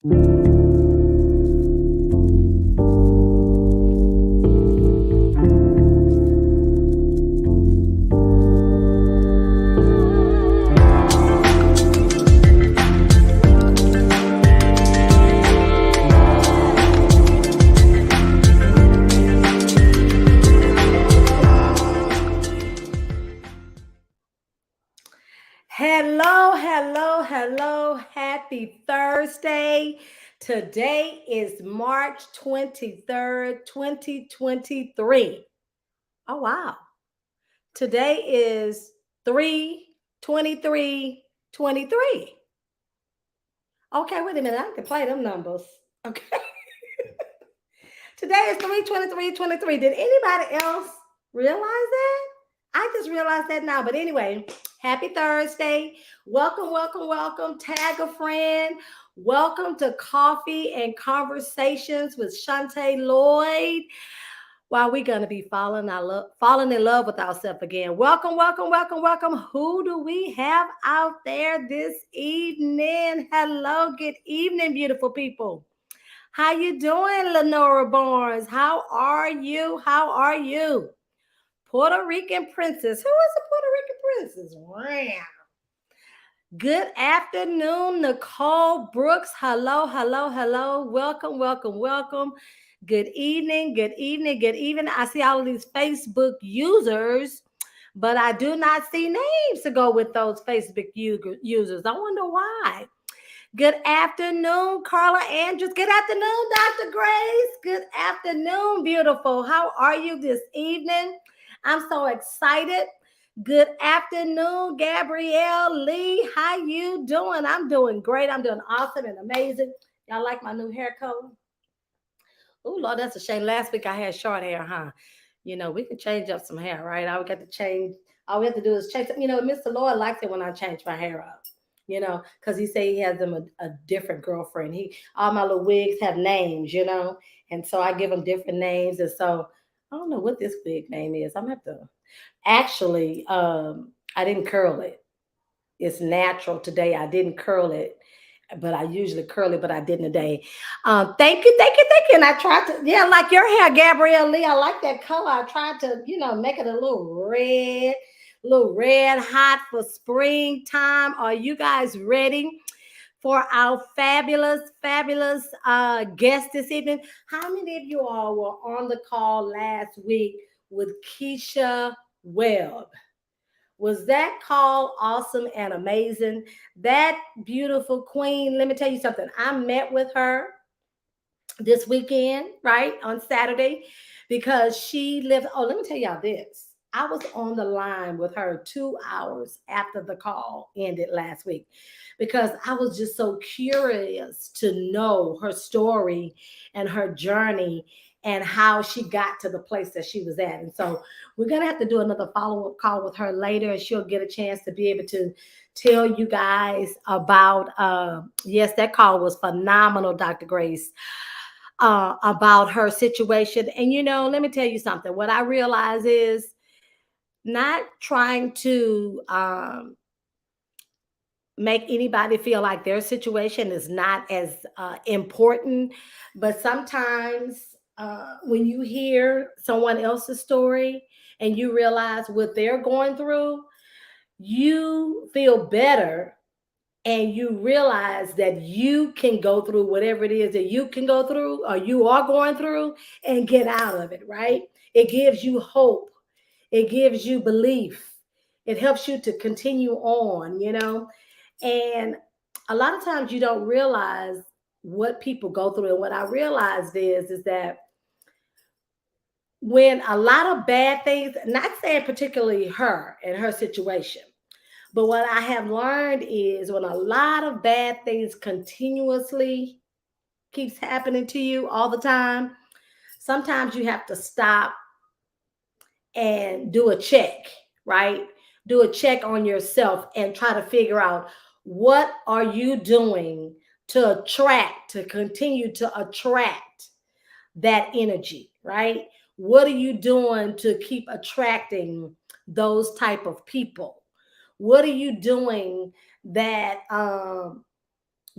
Hello, hello, hello. Happy Thursday. Today is March 23rd, 2023. Oh, wow. Today is 3/23/23. Okay, wait a minute. I can play them numbers. Okay. Today is 3/23/23. Did anybody else realize that? I just realized that now. But anyway, happy Thursday. Welcome, welcome, welcome. Tag a friend. Welcome to Coffee and Conversations with Chante Lloyd. While we're going to be falling in love with ourselves again. Welcome, welcome, welcome, welcome. Who do we have out there this evening? Hello, good evening, beautiful people. How you doing, Lenora Barnes? How are you? How are you? Puerto Rican princess. Who is a Puerto Rican princess? Wow. Good afternoon, Nicole Brooks. Hello, hello, hello. Welcome, welcome, welcome. Good evening, good evening, good evening. I see all of these Facebook users, but I do not see names to go with those Facebook users. I wonder why. Good afternoon, Carla Andrews. Good afternoon, Dr. Grace. Good afternoon, beautiful. How are you this evening? I'm so excited. Good afternoon, Gabrielle Lee. How you doing? I'm doing great. I'm doing awesome and amazing. Y'all like my new hair color? Oh, Lord, that's a shame. Last week I had short hair, huh? You know, we can change up some hair, right? I would get to change. All we have to do is change. You know, Mr. Lloyd likes it when I change my hair up. You know, because he say he has them a different girlfriend. All my little wigs have names, you know, and so I give them different names. And so I don't know what this wig name is. I'm gonna have to actually. I didn't curl it. It's natural today. I didn't curl it, but I usually curl it, but I didn't today. Thank you, thank you, thank you. And I tried to, yeah, like your hair, Gabrielle Lee. I like that color. I tried to, make it a little red hot for springtime. Are you guys ready for our fabulous guest this evening? How many of you all were on the call last week with Keisha Webb? Was that call awesome and amazing? That beautiful queen, let me tell you something. I met with her this weekend, right, on Saturday, because she lives. Oh, let me tell y'all this. I was on the line with her 2 hours after the call ended last week because I was just so curious to know her story and her journey and how she got to the place that she was at. And so we're going to have to do another follow-up call with her later, and she'll get a chance to be able to tell you guys about, yes, that call was phenomenal, Dr. Grace. About her situation. And, let me tell you something. What I realize is not trying to make anybody feel like their situation is not as important. But sometimes when you hear someone else's story and you realize what they're going through, you feel better and you realize that you can go through whatever it is that you can go through or you are going through and get out of it, right? It gives you hope. It gives you belief. It helps you to continue on, And a lot of times you don't realize what people go through. And what I realized is that when a lot of bad things, not saying particularly her and her situation, but what I have learned is when a lot of bad things continuously keeps happening to you all the time, sometimes you have to stop and do a check, right? Do a check on yourself and try to figure out what are you doing to continue to attract that energy, right? What are you doing to keep attracting those type of people? What are you doing that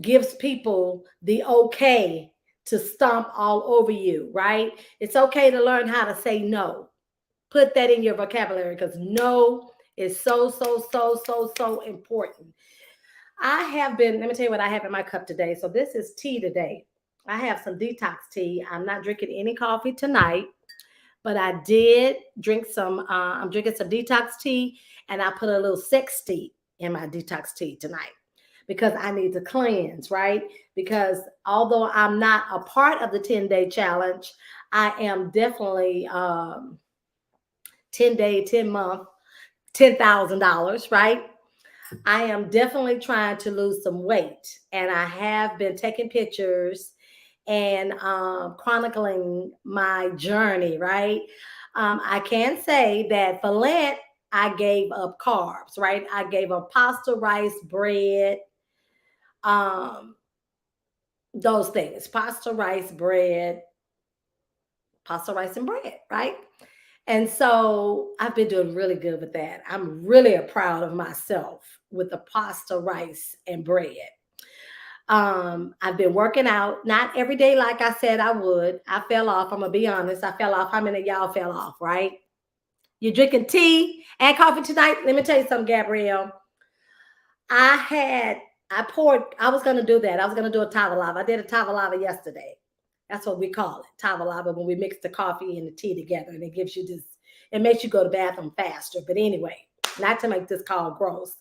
gives people the okay to stomp all over you, right? It's okay to learn how to say no. Put that in your vocabulary because no is so, so, so, so, so important. I have been, let me tell you what I have in my cup today. So this is tea today. I have some detox tea. I'm not drinking any coffee tonight, but I did drink some, I'm drinking some detox tea, and I put a little sex tea in my detox tea tonight because I need to cleanse, right? Because although I'm not a part of the 10-day challenge, I am definitely 10-day, 10-month, $10,000, right? I am definitely trying to lose some weight, and I have been taking pictures and chronicling my journey, right? I can say that for Lent, I gave up carbs, right? I gave up pasta, rice, bread, um, those things pasta, rice, bread, pasta, rice, and bread, right? And so I've been doing really good with that. I'm really proud of myself with the pasta, rice, and bread. I've been working out, not every day like I said I would. I fell off. I'm gonna be honest. I fell off. How many of y'all fell off, right? You're drinking tea and coffee tonight. Let me tell you something, Gabrielle. I had I poured, I was gonna do that. I was gonna do a tava lava. I did a tava lava yesterday. That's what we call it, tava lava, when we mix the coffee and the tea together, and it gives you this, it makes you go to the bathroom faster. But anyway, not to make this call gross.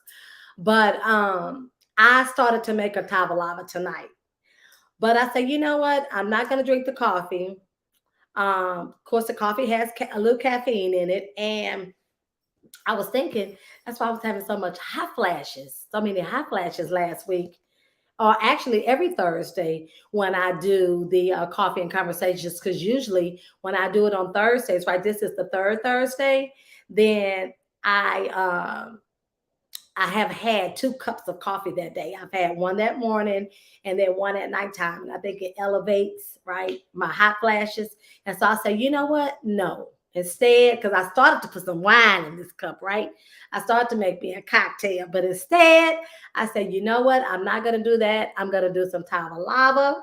But I started to make a tava lava tonight. But I said, you know what? I'm not gonna drink the coffee. Of course, the coffee has a little caffeine in it, and I was thinking that's why I was having so much hot flashes, so many hot flashes last week, or actually every Thursday when I do the coffee and conversations. Because usually when I do it on Thursdays, right? This is the third Thursday. Then I I have had 2 cups of coffee that day. I've had one that morning and then one at nighttime. And I think it elevates, right, my hot flashes. And so I say, you know what? No. Instead, because I started to put some wine in this cup, right? I started to make me a cocktail. But instead, I said, you know what? I'm not going to do that. I'm going to do some tava lava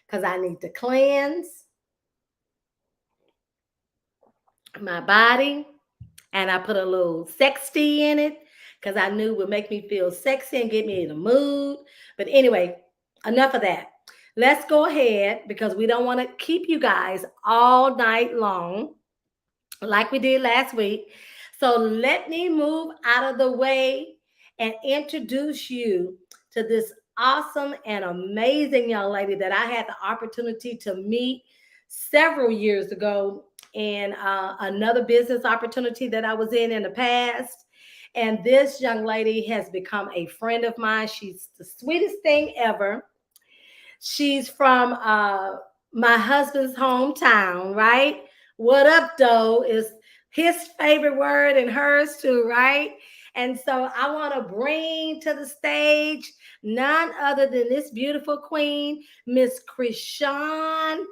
because I need to cleanse my body. And I put a little sex tea in it because I knew it would make me feel sexy and get me in the mood. But anyway, enough of that. Let's go ahead because we don't want to keep you guys all night long like we did last week. So let me move out of the way and introduce you to this awesome and amazing young lady that I had the opportunity to meet several years ago in another business opportunity that I was in the past. And this young lady has become a friend of mine. She's the sweetest thing ever. She's from my husband's hometown, right? What up, though, is his favorite word and hers too, right? And so I want to bring to the stage none other than this beautiful queen, Miss Krishawn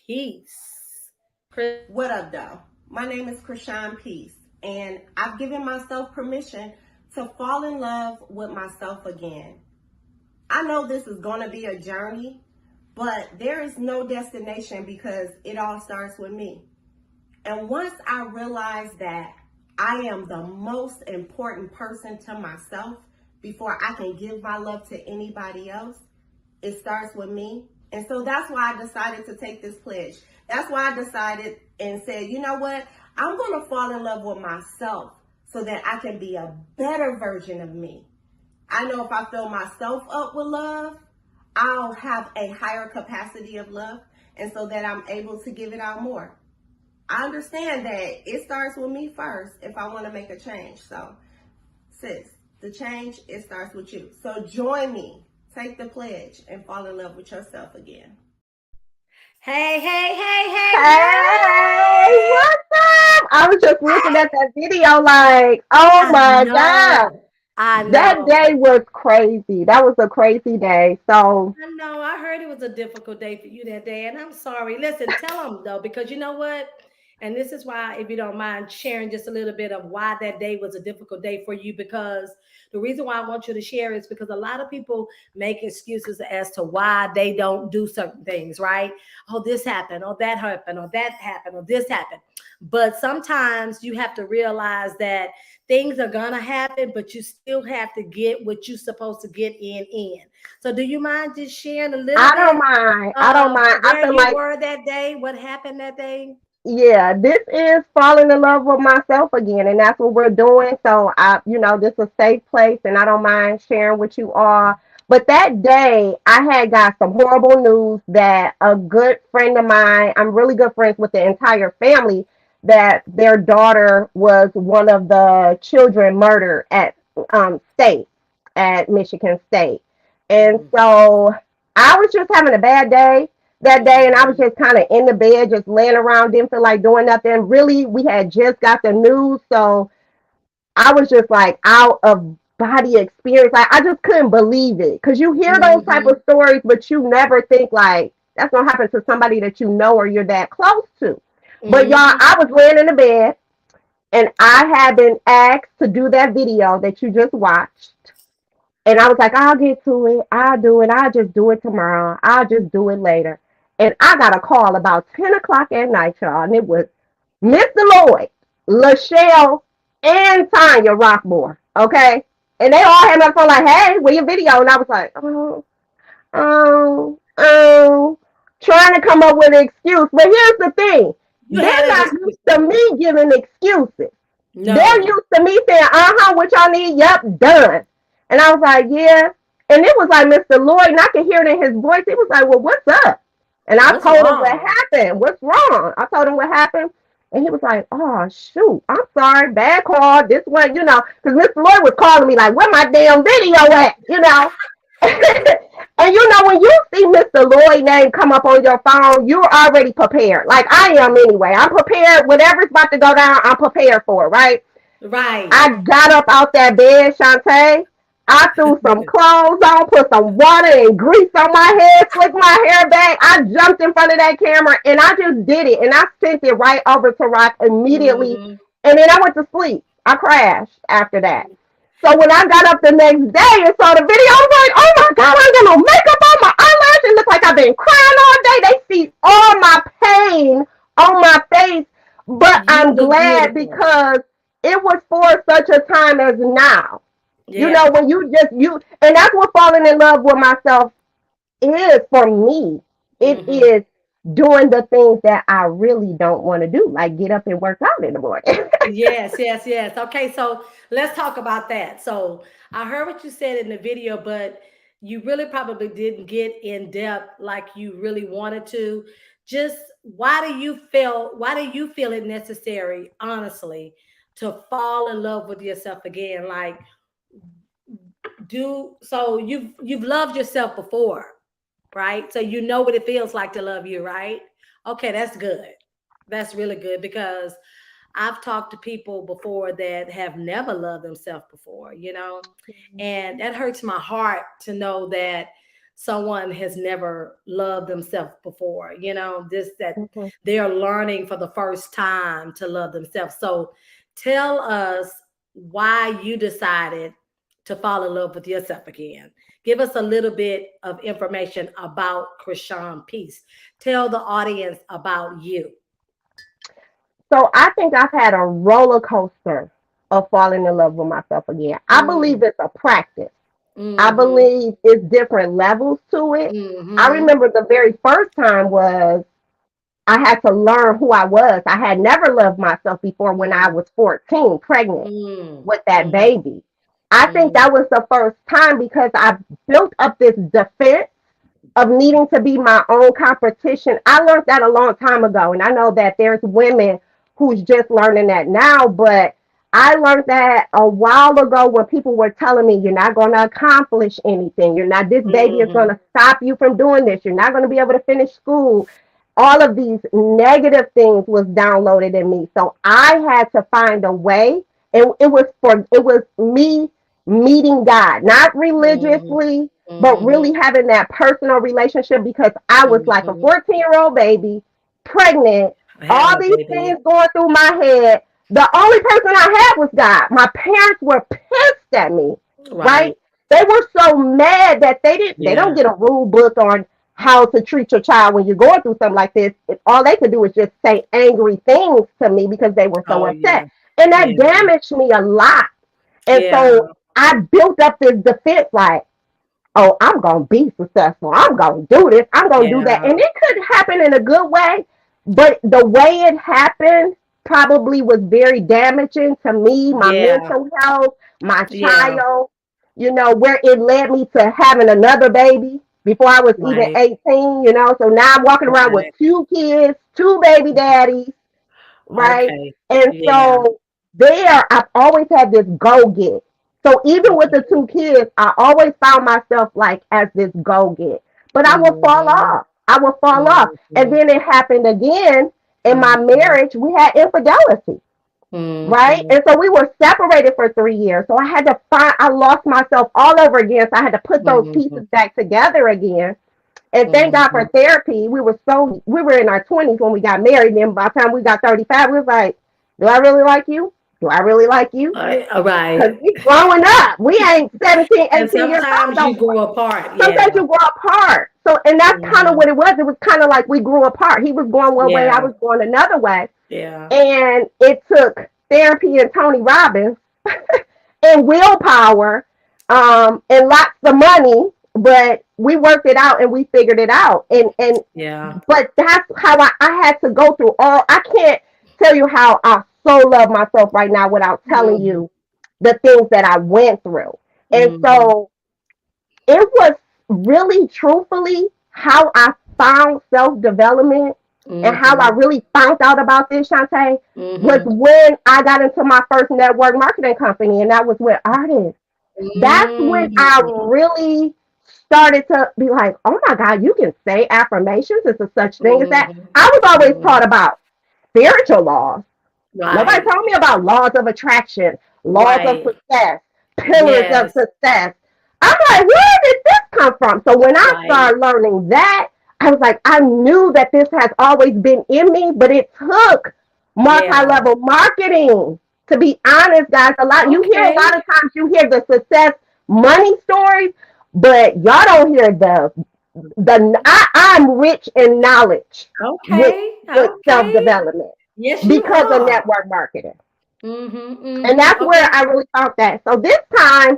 Peace. What up, though? My name is Krishawn Peace, and I've given myself permission to fall in love with myself again. I know this is going to be a journey, but there is no destination because it all starts with me. And once I realize that I am the most important person to myself before I can give my love to anybody else, it starts with me. And so that's why I decided to take this pledge. That's why I decided and said, you know what? I'm going to fall in love with myself so that I can be a better version of me. I know if I fill myself up with love, I'll have a higher capacity of love, and so that I'm able to give it out more. I understand that it starts with me first if I want to make a change. So, sis, the change, it starts with you. So join me, take the pledge, and fall in love with yourself again. Hey, hey, hey, hey, Hey, hey! what's up? I was just looking at that video like, oh I my God. know. I That know. day was crazy. That was a crazy day. So, I know. I heard it was a difficult day for you that day, and I'm sorry. Listen, tell them though, because you know what? And this is why, if you don't mind sharing just a little bit of why that day was a difficult day for you, because the reason why I want you to share is because a lot of people make excuses as to why they don't do certain things, right? Oh, this happened, or that happened, or that happened, or this happened. But sometimes you have to realize that things are gonna happen, but you still have to get what you're supposed to get in. So do you mind just sharing a little I don't bit mind. I don't of mind. I where feel you like, were that day, what happened that day? yeah, this is falling in love with myself again, and that's what we're doing. So this is a safe place, and I don't mind sharing with you all. But that day, I had got some horrible news that a good friend of mine, I'm really good friends with the entire family, that their daughter was one of the children murdered at state at Michigan State, and Mm, so I was just having a bad day that day, and I was mhm, just kind of in the bed, just laying around, didn't feel like doing nothing. Really, we had just got the news, so I was just like out of body experience. Like I just couldn't believe it because you hear those type mhm, of stories, but you never think like that's gonna happen to somebody that you know or you're that close to. But y'all, mhm. I was laying in the bed, and I had been asked to do that video that you just watched. And I was like, I'll get to it. I'll do it. I'll just do it tomorrow. I'll just do it later. And I got a call about 10 o'clock at night, y'all. And it was Mr. Lloyd, Lachelle, and Tanya Rockmore. Okay. And they all had my phone like, hey, where your video? And I was like, oh, trying to come up with an excuse. But here's the thing. You They're had an not excuse used to though. me giving excuses. They're No. used to me saying, what y'all need? Yep, done. And I was like, yeah. And it was like Mr. Lloyd, and I could hear it in his voice. He was like, well, what's up? And I What's told him what wrong? happened. What's wrong? I told him what happened. And he was like, oh, shoot, I'm sorry, bad call. This one, because Mr. Lloyd was calling me like, where my damn video at? And when you see Mr. Lloyd name come up on your phone, you're already prepared. Like I am anyway. I'm prepared. Whatever's about to go down, I'm prepared for it, right? Right. I got up out that bed, Chante. I threw some clothes on, put some water and grease on my head, slicked my hair back. I jumped in front of that camera and I just did it. And I sent it right over to Rock immediately. Mhm. And then I went to sleep. I crashed after that. So when I got up the next day and saw the video, I was like, oh my God, I ain't got no makeup on, my eyelash. It looked like I've been crying all day. They see all my pain on my face. But You I'm look glad beautiful. because it was for such a time as now. Yeah. When and that's what falling in love with myself is for me. It Mhm. is doing the things that I really don't want to do, like get up and work out in the morning. Yes, yes, yes. Okay, so let's talk about that. So I heard what you said in the video, but you really probably didn't get in depth like you really wanted to. Just why do you feel it necessary, honestly, to fall in love with yourself again? Like do so you've loved yourself before, right? So you know what it feels like to love you, right? Okay, that's good. That's really good because I've talked to people before that have never loved themselves before, and that hurts my heart to know that someone has never loved themselves before, this that Mhm. they're learning for the first time to love themselves. So tell us why you decided to fall in love with yourself again. Give us a little bit of information about Krishawn Peace. Tell the audience about you. So I think I've had a roller coaster of falling in love with myself again. I believe Mm, it's a practice. I mm-hmm, believe it's different levels to it. I mm-hmm. remember the very first time was I had to learn who I was. I had never loved myself before when I Mm, was 14, pregnant mm, with that mm, baby. I think mm, that was the first time because I built up this defense of needing to be my own competition. I learned that a long time ago, and I know that there's women who's just learning that now, but I learned that a while ago when people were telling me you're not going to accomplish anything. You're not, this baby is going mm-hmm, to stop you from doing this. You're not going to be able to finish school. All of these negative things was downloaded in me. So I had to find a way. And it was me meeting God, not mm-hmm, religiously, but mm-hmm, really having that personal relationship because I was like a mm-hmm. 14-year-old baby, pregnant, I have All no these things baby. going through my head. The only person I had was God. My parents were pissed at me, right? Right. They were so mad that they don't Yeah. get a rule book on how to treat your child when you're going through something like this. All they could do is just say angry things to me because they were so Oh upset. yeah. And that Yeah. damaged me a lot. And Yeah. so I built up this defense like, oh, I'm gonna be successful. I'm gonna do this. I'm gonna do that. Yeah. And it could happen in a good way, but the way it happened probably was very damaging to me, my Yeah. mental health, my Yeah. child, where it led me to having another baby before I was even Right. 18, So now I'm walking around with Right. two kids, two baby daddies, right? Okay. And Yeah. so I've always had this go get. So even with the two kids, I always found myself like as this go get. But I will fall Mm-hmm. off. I will fall off. And Mm-hmm. then it happened again in my Mm-hmm. marriage. We had infidelity, right? Mm-hmm. And so we were separated for 3 years. So I lost myself all over again. So I had to put those Mm-hmm. pieces back together again. And thank God Mm-hmm. for therapy. We were in our 20s when we got married. And then by the time we got 35, we was like, do I really like you? Do I really like you? All Because right. we growing up. We ain't 17, And 18 years old sometimes no you more. grow apart. Sometimes Yeah. you grow apart. So, and that's kind of Mm-hmm. what it was. It was kind of like we grew apart. He was going one way, I Yeah. was going another way. Yeah. And it took therapy and Tony Robbins and willpower, and lots of money, but we worked it out and we figured it out. And Yeah. but that's how I had to go through all. I can't tell you how I so love myself right now without telling Mm-hmm. you the things that I went through. And Mm-hmm. so it was really truthfully how I found self development and how I Mm-hmm. really found out about this, Chante, was Mm-hmm. when I got into my first network marketing company, and that was with artists. That's when I Mm-hmm. really started to be like, oh my God, you can say affirmations. It's a such thing as that. Mm-hmm. I was always Mm-hmm. taught about spiritual laws. Nobody Right. told me about laws of attraction, laws of Right. success, pillars of Yes. success. I'm like, where did this come from? So when I Right. started learning that, I was like, I knew that this has always been in me, but it took Yeah. multi-level marketing. To be honest, guys, a Okay. lot of times you hear the success money stories, but y'all don't hear I'm rich in knowledge with Okay. self Okay. development Yes, you because of are. network marketing. Mm-hmm. And Mm-hmm. that's where Okay. I really found that. So this time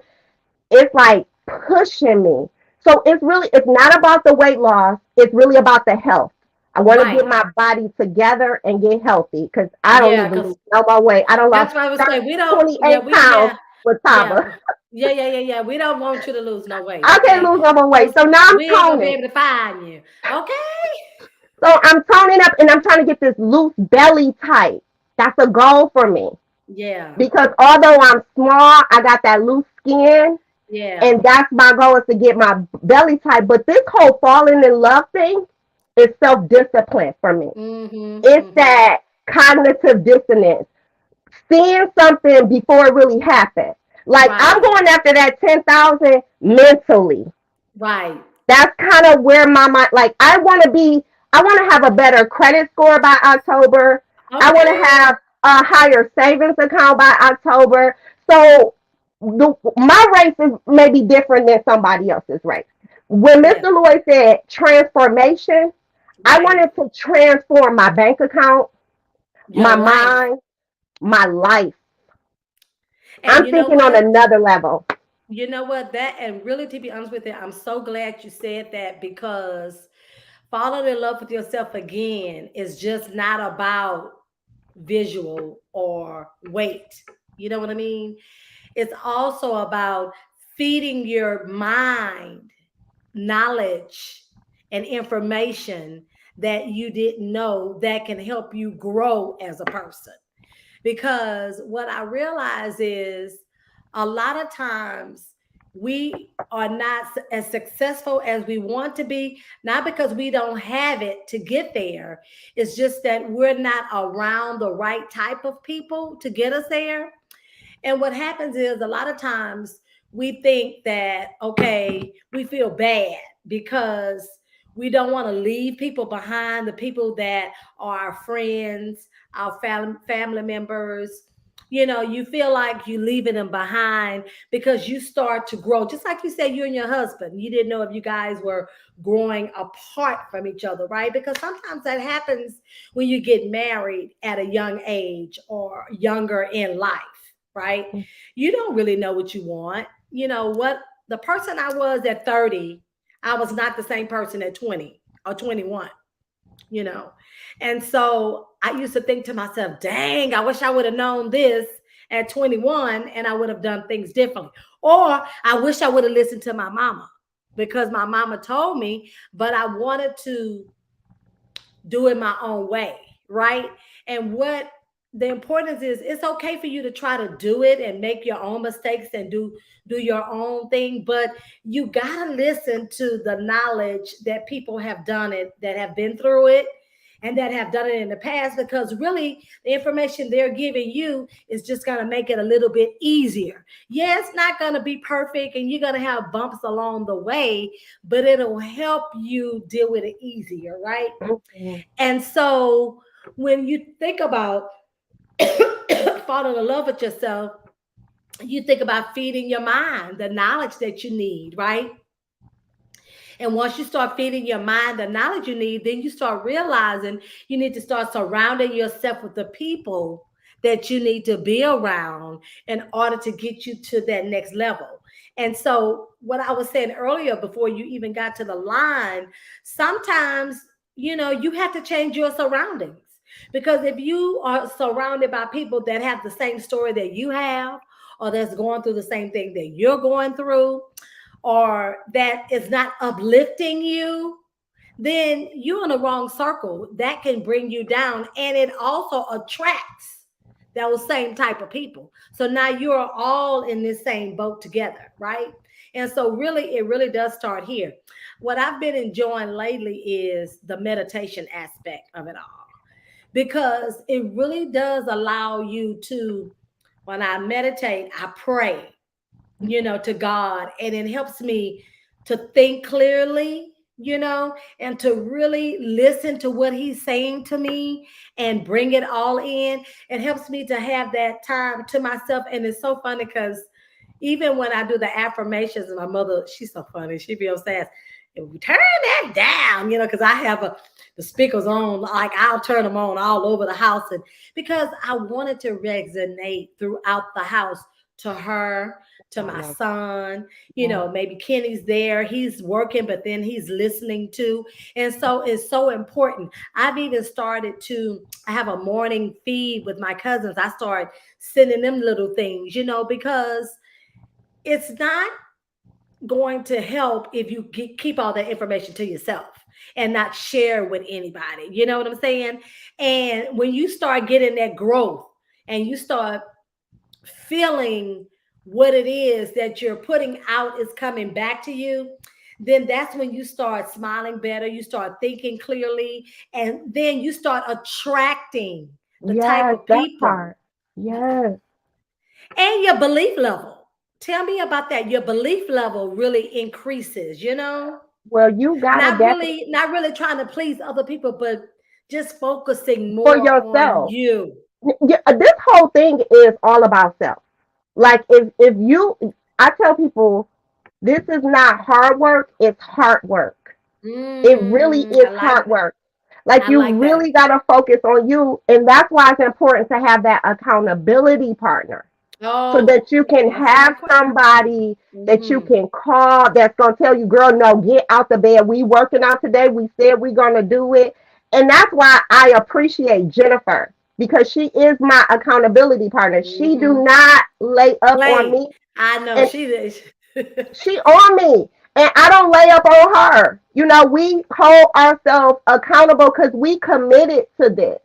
it's like pushing me. So it's not about the weight loss. It's really about the health. I want to get Right. my body together and get healthy because I don't Yeah, need to because lose no more weight. I don't lost that's what I was saying. We don't, yeah, 28 pounds with yeah, Taba. yeah. We don't want you to lose no weight, I can't okay? lose no more weight. Because So now I'm we ain't gonna be toning. able to find you. Okay? So I'm toning up and I'm trying to get this loose belly tight. That's a goal for me. Yeah, Because although I'm small, I got that loose skin. yeah. And that's my goal is to get my belly tight. But this whole falling in love thing is self discipline for me. Mm-hmm. It's Mm-hmm. that cognitive dissonance, seeing something before it really happened. Like I'm Right, going after that 10,000 mentally. right. That's kind of where my mind, like, I want to have a better credit score by October. I want to Okay. have a higher savings account by October. So my race is maybe different than somebody else's race. When Yeah, Mr. Lloyd said transformation, I right. wanted to transform my bank account, Your my life. mind, my life. And I'm you know thinking on what? another level. You know what? That, and really, to be honest with you, I'm so glad you said that because falling in love with yourself again is just not about visual or weight. You know what I mean? It's also about feeding your mind knowledge and information that you didn't know that can help you grow as a person. Because what I realize is a lot of times we are not as successful as we want to be, not because we don't have it to get there. It's just that we're not around the right type of people to get us there. And what happens is a lot of times we think that, okay, we feel bad because We don't want to leave people behind, the people that are our friends, our family members. You feel like you leaving them behind because you start to grow. Just like you said, you and your husband, you didn't know if you guys were growing apart from each other, right? Because sometimes that happens when you get married at a young age or younger in life, right? You don't really know what you want. What the person I was at 30, I was not the same person at 20 or 21, you know. And so I used to think to myself, dang, I wish I would have known this at 21 and I would have done things differently. Or I wish I would have listened to my mama because my mama told me, but I wanted to do it my own way, right? And what the importance is, it's okay for you to try to do it and make your own mistakes and do your own thing, but you got to listen to the knowledge that people have done it, that have been through it, and that have done it in the past, because really the information they're giving you is just going to make it a little bit easier. Yeah, it's not going to be perfect and you're going to have bumps along the way, but it'll help you deal with it easier, right? Mhm. And so when you think about falling in love with yourself, you think about feeding your mind the knowledge that you need, right? And once you start feeding your mind the knowledge you need, then you start realizing you need to start surrounding yourself with the people that you need to be around in order to get you to that next level. And so, what I was saying earlier before you even got to the line, sometimes, you have to change your surroundings. Because if you are surrounded by people that have the same story that you have, or that's going through the same thing that you're going through, or that is not uplifting you, then you're in a wrong circle. That can bring you down. And it also attracts those same type of people. So now you're all in this same boat together, right? And so really, it really does start here. What I've been enjoying lately is the meditation aspect of it all, because it really does allow you to, when I meditate, I pray, to God. And it helps me to think clearly, and to really listen to what He's saying to me and bring it all in. It helps me to have that time to myself. And it's so funny because even when I do the affirmations, my mother, she's so funny. She feels sad. And we turn that down, because I have the speakers on, like I'll turn them on all over the house. And because I wanted to resonate throughout the house to her, to my son, maybe Kenny's there, he's working, but then he's listening too. And so it's so important. I've even started to, I have a morning feed with my cousins. I start sending them little things, because it's not going to help if you keep all that information to yourself and not share with anybody. You know what I'm saying? And when you start getting that growth and you start feeling what it is that you're putting out is coming back to you, then that's when you start smiling better, you start thinking clearly, and then you start attracting the type Yes, of that people part. Yes. and your belief level. Tell me about that. Your belief level really increases, Well, you gotta definitely not really trying to please other people, but just focusing for more on yourself. you. This whole thing is all about self. Like if you, I tell people, this is not hard work, it's hard work. It really is I like hard that. work. Like I you like that. really gotta focus on you, and that's why it's important to have that accountability partner so Oh, that you can answer my have question. somebody that you Hmm. can call that's going to tell you, girl, no, get out the bed. We working out today. We said we're going to do it. And that's why I appreciate Jennifer, because she is my accountability partner. She do Hmm. not lay up on Play. me, I know and she is. she on me, and I don't lay up on her. We hold ourselves accountable because we committed to this.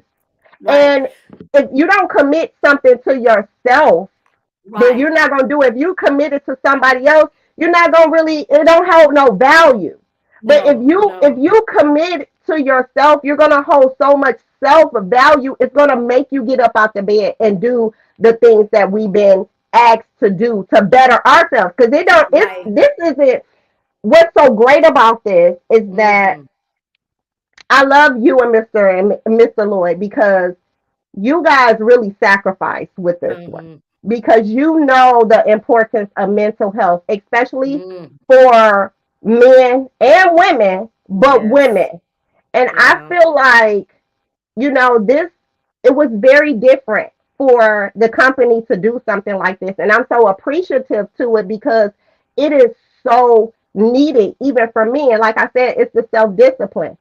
Right. And if you don't commit something to yourself, then Right. you're not gonna do it. If you committed to somebody else, you're not gonna really, it don't hold no value. But if No, you if no. you commit to yourself, you're gonna hold so much self value. It's gonna make you get up out the bed and do the things that we've been asked to do to better ourselves. Because it don't it's Right. this isn't what's so great about this is that Hmm. I love you and Mr. Lloyd because you guys really sacrifice with this one Mhm. because you know the importance of mental health, especially Mm. for men and women, but Yes. women. And I Yeah. feel like, this, it was very different for the company to do something like this. And I'm so appreciative to it because it is so needed, even for me. And like I said, it's the self discipline.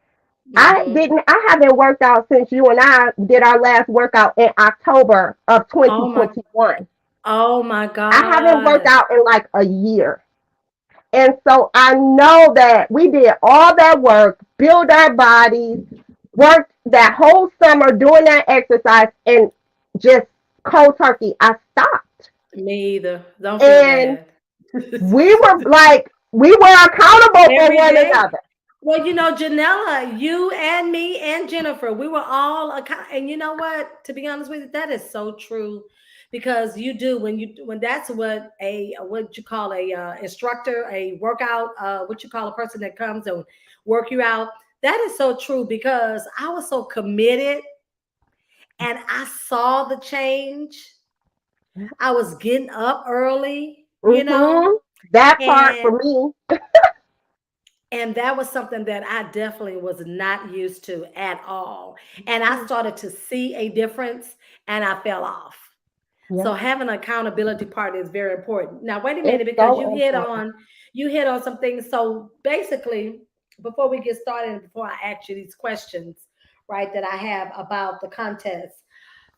Mhm. I haven't worked out since you and I did our last workout in October of Oh my 2021. oh my I haven't worked God. out in like a year. And so I know that we did all that work, build our bodies, worked that whole summer doing that exercise, and just cold turkey, I stopped. Me either. Don't feel And bad. we were accountable for Every one day. another. Well, Janella, you and me and Jennifer, we were all and you know what? To be honest with you, that is so true, because you do when that's what you call a instructor, a workout, what you call a person that comes and work you out. That is so true because I was so committed and I saw the change. I was getting up early, Hmm. That part and for me. that was something that I definitely was not used to at all. And I started to see a difference and I fell off. So Yeah, having an accountability part is very important. Now wait a it's minute, because so important. you hit on some things. So basically, before we get started and before I ask you these questions, right, that I have about the contest,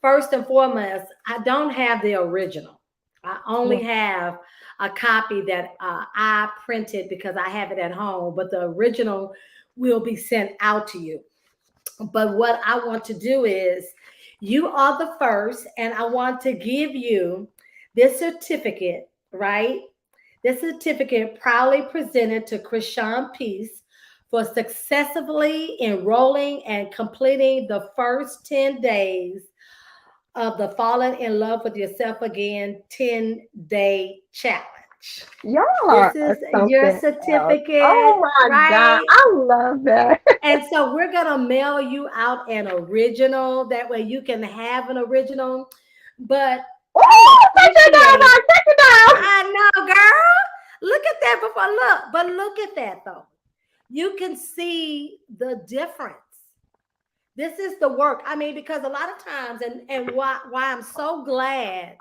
first and foremost, I don't have the original. I only Yeah. have a copy that I printed because I have it at home, but the original will be sent out to you. But what I want to do is, you are the first, and I want to give you this certificate, right? This certificate proudly presented to Krishawn Peace for successfully enrolling and completing the first 10 days of the Falling in Love with Yourself Again 10-day challenge. Y'all This are is your something else. certificate, Oh my God. right? I love that. And so we're going to mail you out an original. That way you can have an original. But I Oh, take it down, appreciate, Mike. Take it down. I know, girl. Look at that before. Look, but look at that though. You can see the difference. This is the work. I mean, because a lot of times, and why I'm so glad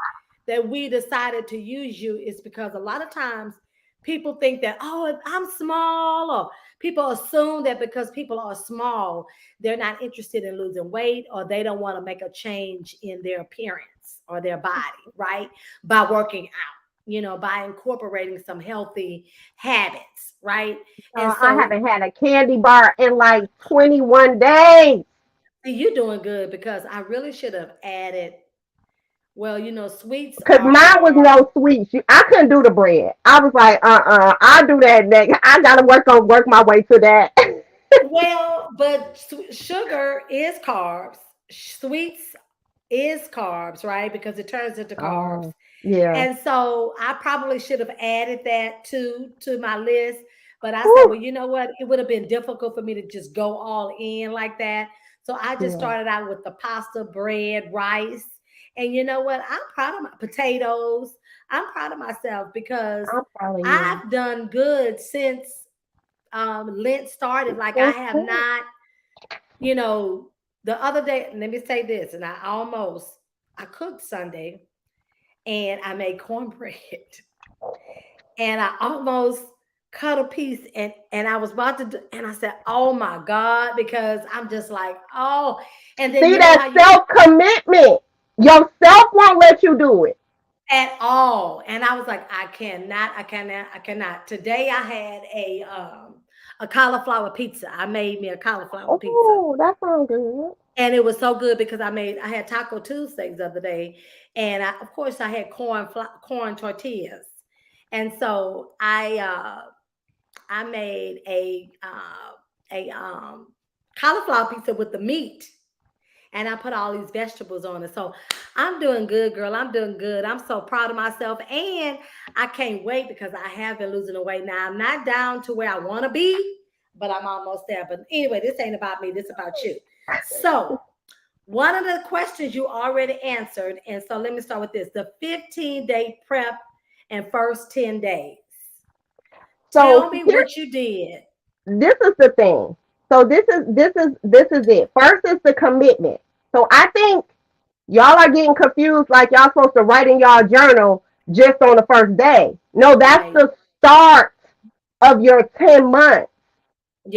that we decided to use you is because a lot of times people think that, oh, if I'm small, or people assume that because people are small, they're not interested in losing weight, or they don't want to make a change in their appearance or their body, right? By working out, by incorporating some healthy habits, right? And I so haven't had a candy bar in like 21 days. you're doing good, because I really should have added. Well, sweets Because mine was are. no sweets. I couldn't do the bread. I was like, I'll do that next. I gotta work my way to that. Well, but sugar is carbs. Sweets is carbs, right? Because it turns into carbs. Oh, yeah. And so I probably should have added that to my list. But I said, Whew, well, you know what? It would have been difficult for me to just go all in like that. So I just yeah. started out with the pasta, bread, rice. And you know what? I'm proud of my potatoes. I'm proud of myself because I'm proud of you. I've done good since Lent started. Like I have Mhm. not, you know, the other day, let me say this, and I cooked Sunday and I made cornbread and I almost cut a piece, and I was about to do, and I said, "Oh my God," because I'm just like, "Oh," and then See you know that how you self commitment. Yourself won't let you do it. at all, and I was like, I cannot. Today I had a cauliflower pizza. I made me a cauliflower pizza. Oh, that sounds good. And it was so good because I had Taco Tuesdays the other day, and of course I had corn tortillas, and so I made a cauliflower pizza with the meat, and I put all these vegetables on it. So I'm doing good, girl. I'm doing good. I'm so proud of myself, and I can't wait because I have been losing the weight. Now I'm not down to where I want to be. but I'm almost there. But anyway, this ain't about me. This about you. So one of the questions you already answered, and so let me start with this: the 15-day prep and first 10 days. So Tell me here, what you did. this is the thing. So this is it. First is the commitment. So I think y'all are getting confused, like y'all supposed to write in y'all journal just on the first day. No, that's Right. the start of your 10 months.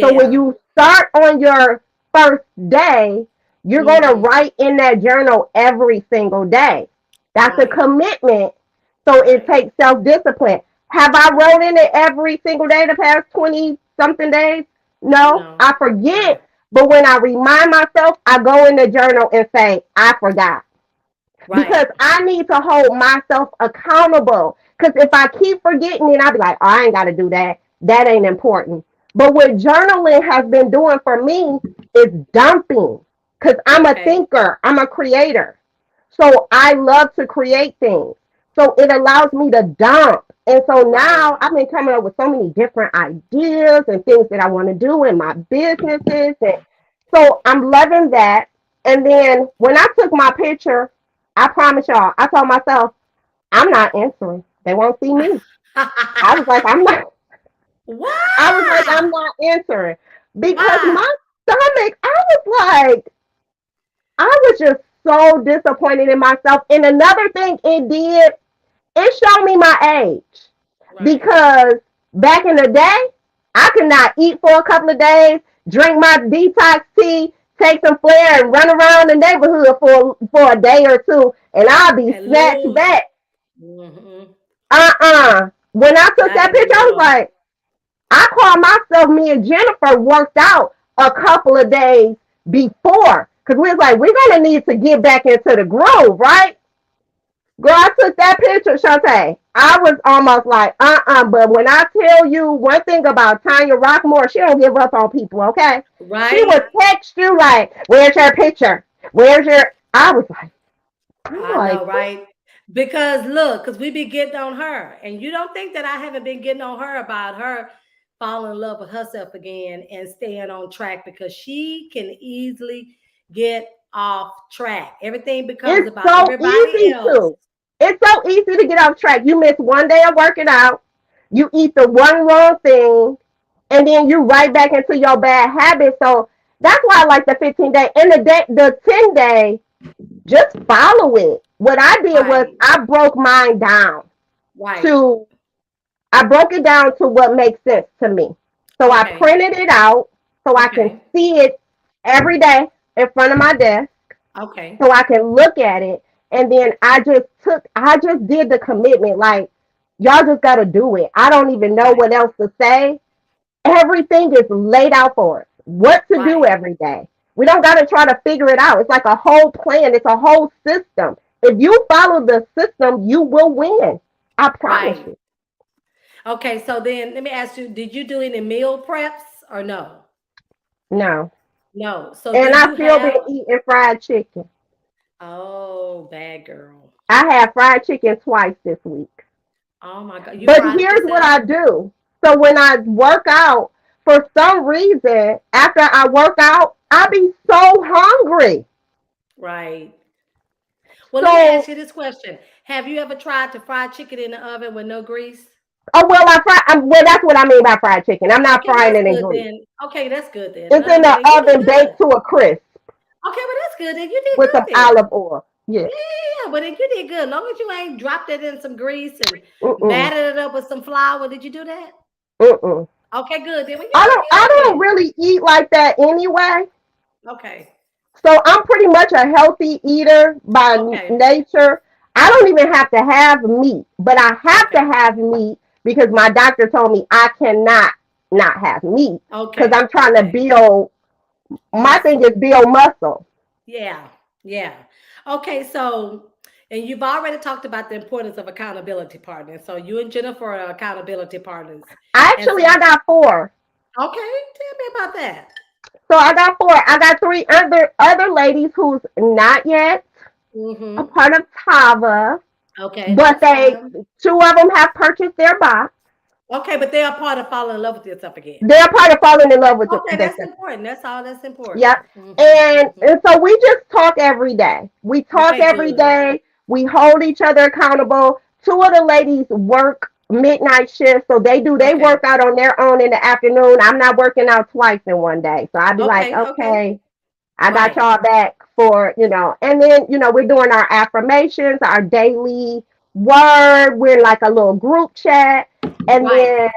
So when Yeah. you start on your first day, you're going to Hmm. write in that journal every single day. That's a Right. commitment. So it Right. takes self discipline. Have I wrote in it every single day the past 20 something days? No, No. I Right. forget. But when I remind myself, I go in the journal and say, I forgot. Because Right. I need to hold myself accountable. Because if I keep forgetting, then I'll be like, oh, I ain't got to do that. That ain't important. But what journaling has been doing for me is dumping. Because I'm a Okay. thinker, I'm a creator. So I love to create things. So it allows me to dump. And so Right. now I've been coming up with so many different ideas and things that I want to do in my businesses. And so I'm loving that. And then when I took my picture, I promise y'all, I told myself, I'm not answering. They won't see me. I was like, I'm not, I was like, Why? I'm not answering. Because Why? my stomach, I was like, I was just so disappointed in myself. And another thing it did, it showed me my age. Right. Because back in the day, I could not eat for a couple of days, drink my detox tea, take some flair, and run around the neighborhood for a day or two, and I'll be And snatched lose. back. Hmm. When I took Not that picture, I was anymore. like, I called myself, me and Jennifer worked out a couple of days before. Because we was like, we're going to need to get back into the groove, right? Girl, I took that picture, Chante. I was almost like, But when I tell you one thing about Tanya Rockmore, she don't give up on people, okay? She Right? would text you like, where's your picture? Where's your... I was like, I'm I like, know, right? Because look, because we be getting on her. And you don't think that I haven't been getting on her about her falling in love with herself again and staying on track because she can easily get off track. Everything becomes it's about so everybody easy else. to. It's so easy to get off track. You miss one day of working out, you eat the one wrong thing, and then you right back into your bad habits. So that's why I like the 15-day. And the 10-day, just follow it. What I did was Right, right. to I broke it down to what makes sense to me. So I Okay, printed it out so I can okay, see it every day in front of my desk okay. so I can look at it. And then I just did the commitment. Like, y'all just got to do it. I don't even know Right, what else to say. Everything is laid out for us. What to do right, every day. We don't got to try to figure it out. It's like a whole plan, it's a whole system. If you follow the system, you will win. I promise right. you. Okay, so then let me ask you, did you do any meal preps or no? No. No. So do And I you still been have, eating fried chicken. oh, bad girl. I had fried chicken twice this week. Oh my God. You But fried it here's what yourself? I do. So when I work out, for some reason, after I work out, I be so hungry. Right. Well, let me ask So, you this question. Have you ever tried to fry chicken in the oven with no grease? oh well, well, that's what I mean by fried chicken. I'm not Okay, well frying that's it in good grease. then. Okay, that's good then. It's No, in well the then you did oven, good. baked to a crisp Okay, well that's good then. You did with good some then. olive oil. Yeah. Yeah, but then you did good. As long as you ain't dropped it in some grease and Mm-mm. battered it up with some flour. Did you do that? Mm-mm. Okay, good. Then when I you don't did really eat like that anyway. good. Okay. So I'm pretty much a healthy eater by Okay. nature. I don't even have to have meat, but I have to Okay. have meat because my doctor told me I cannot not have meat because Okay. I'm trying to Okay. build. My thing is Muscle. build muscle. Yeah. Yeah. Okay. So, and you've already talked about the importance of accountability partners. So you and Jennifer are accountability partners. And Actually, so, I got four. okay, tell me about that. So I got four. I got three other ladies who's not yet a Mm-hmm. part of Tava, Okay, but that's they fine. two of them have purchased their box. Okay, but they are part of falling in love with yourself again. They're part of falling in love with Okay, that's themselves. important. That's all that's important. Yep. And, Hmm. and so we just talk every day. We talk Okay, every good. day. We hold each other accountable. Two of the ladies work midnight shifts, so they Okay. work out on their own in the afternoon. I'm not working out twice in one day. So I'd be like, Okay, okay. okay, I got Right. y'all back for, and then, we're doing our affirmations, our daily word. We're like a little group chat. And Right. then,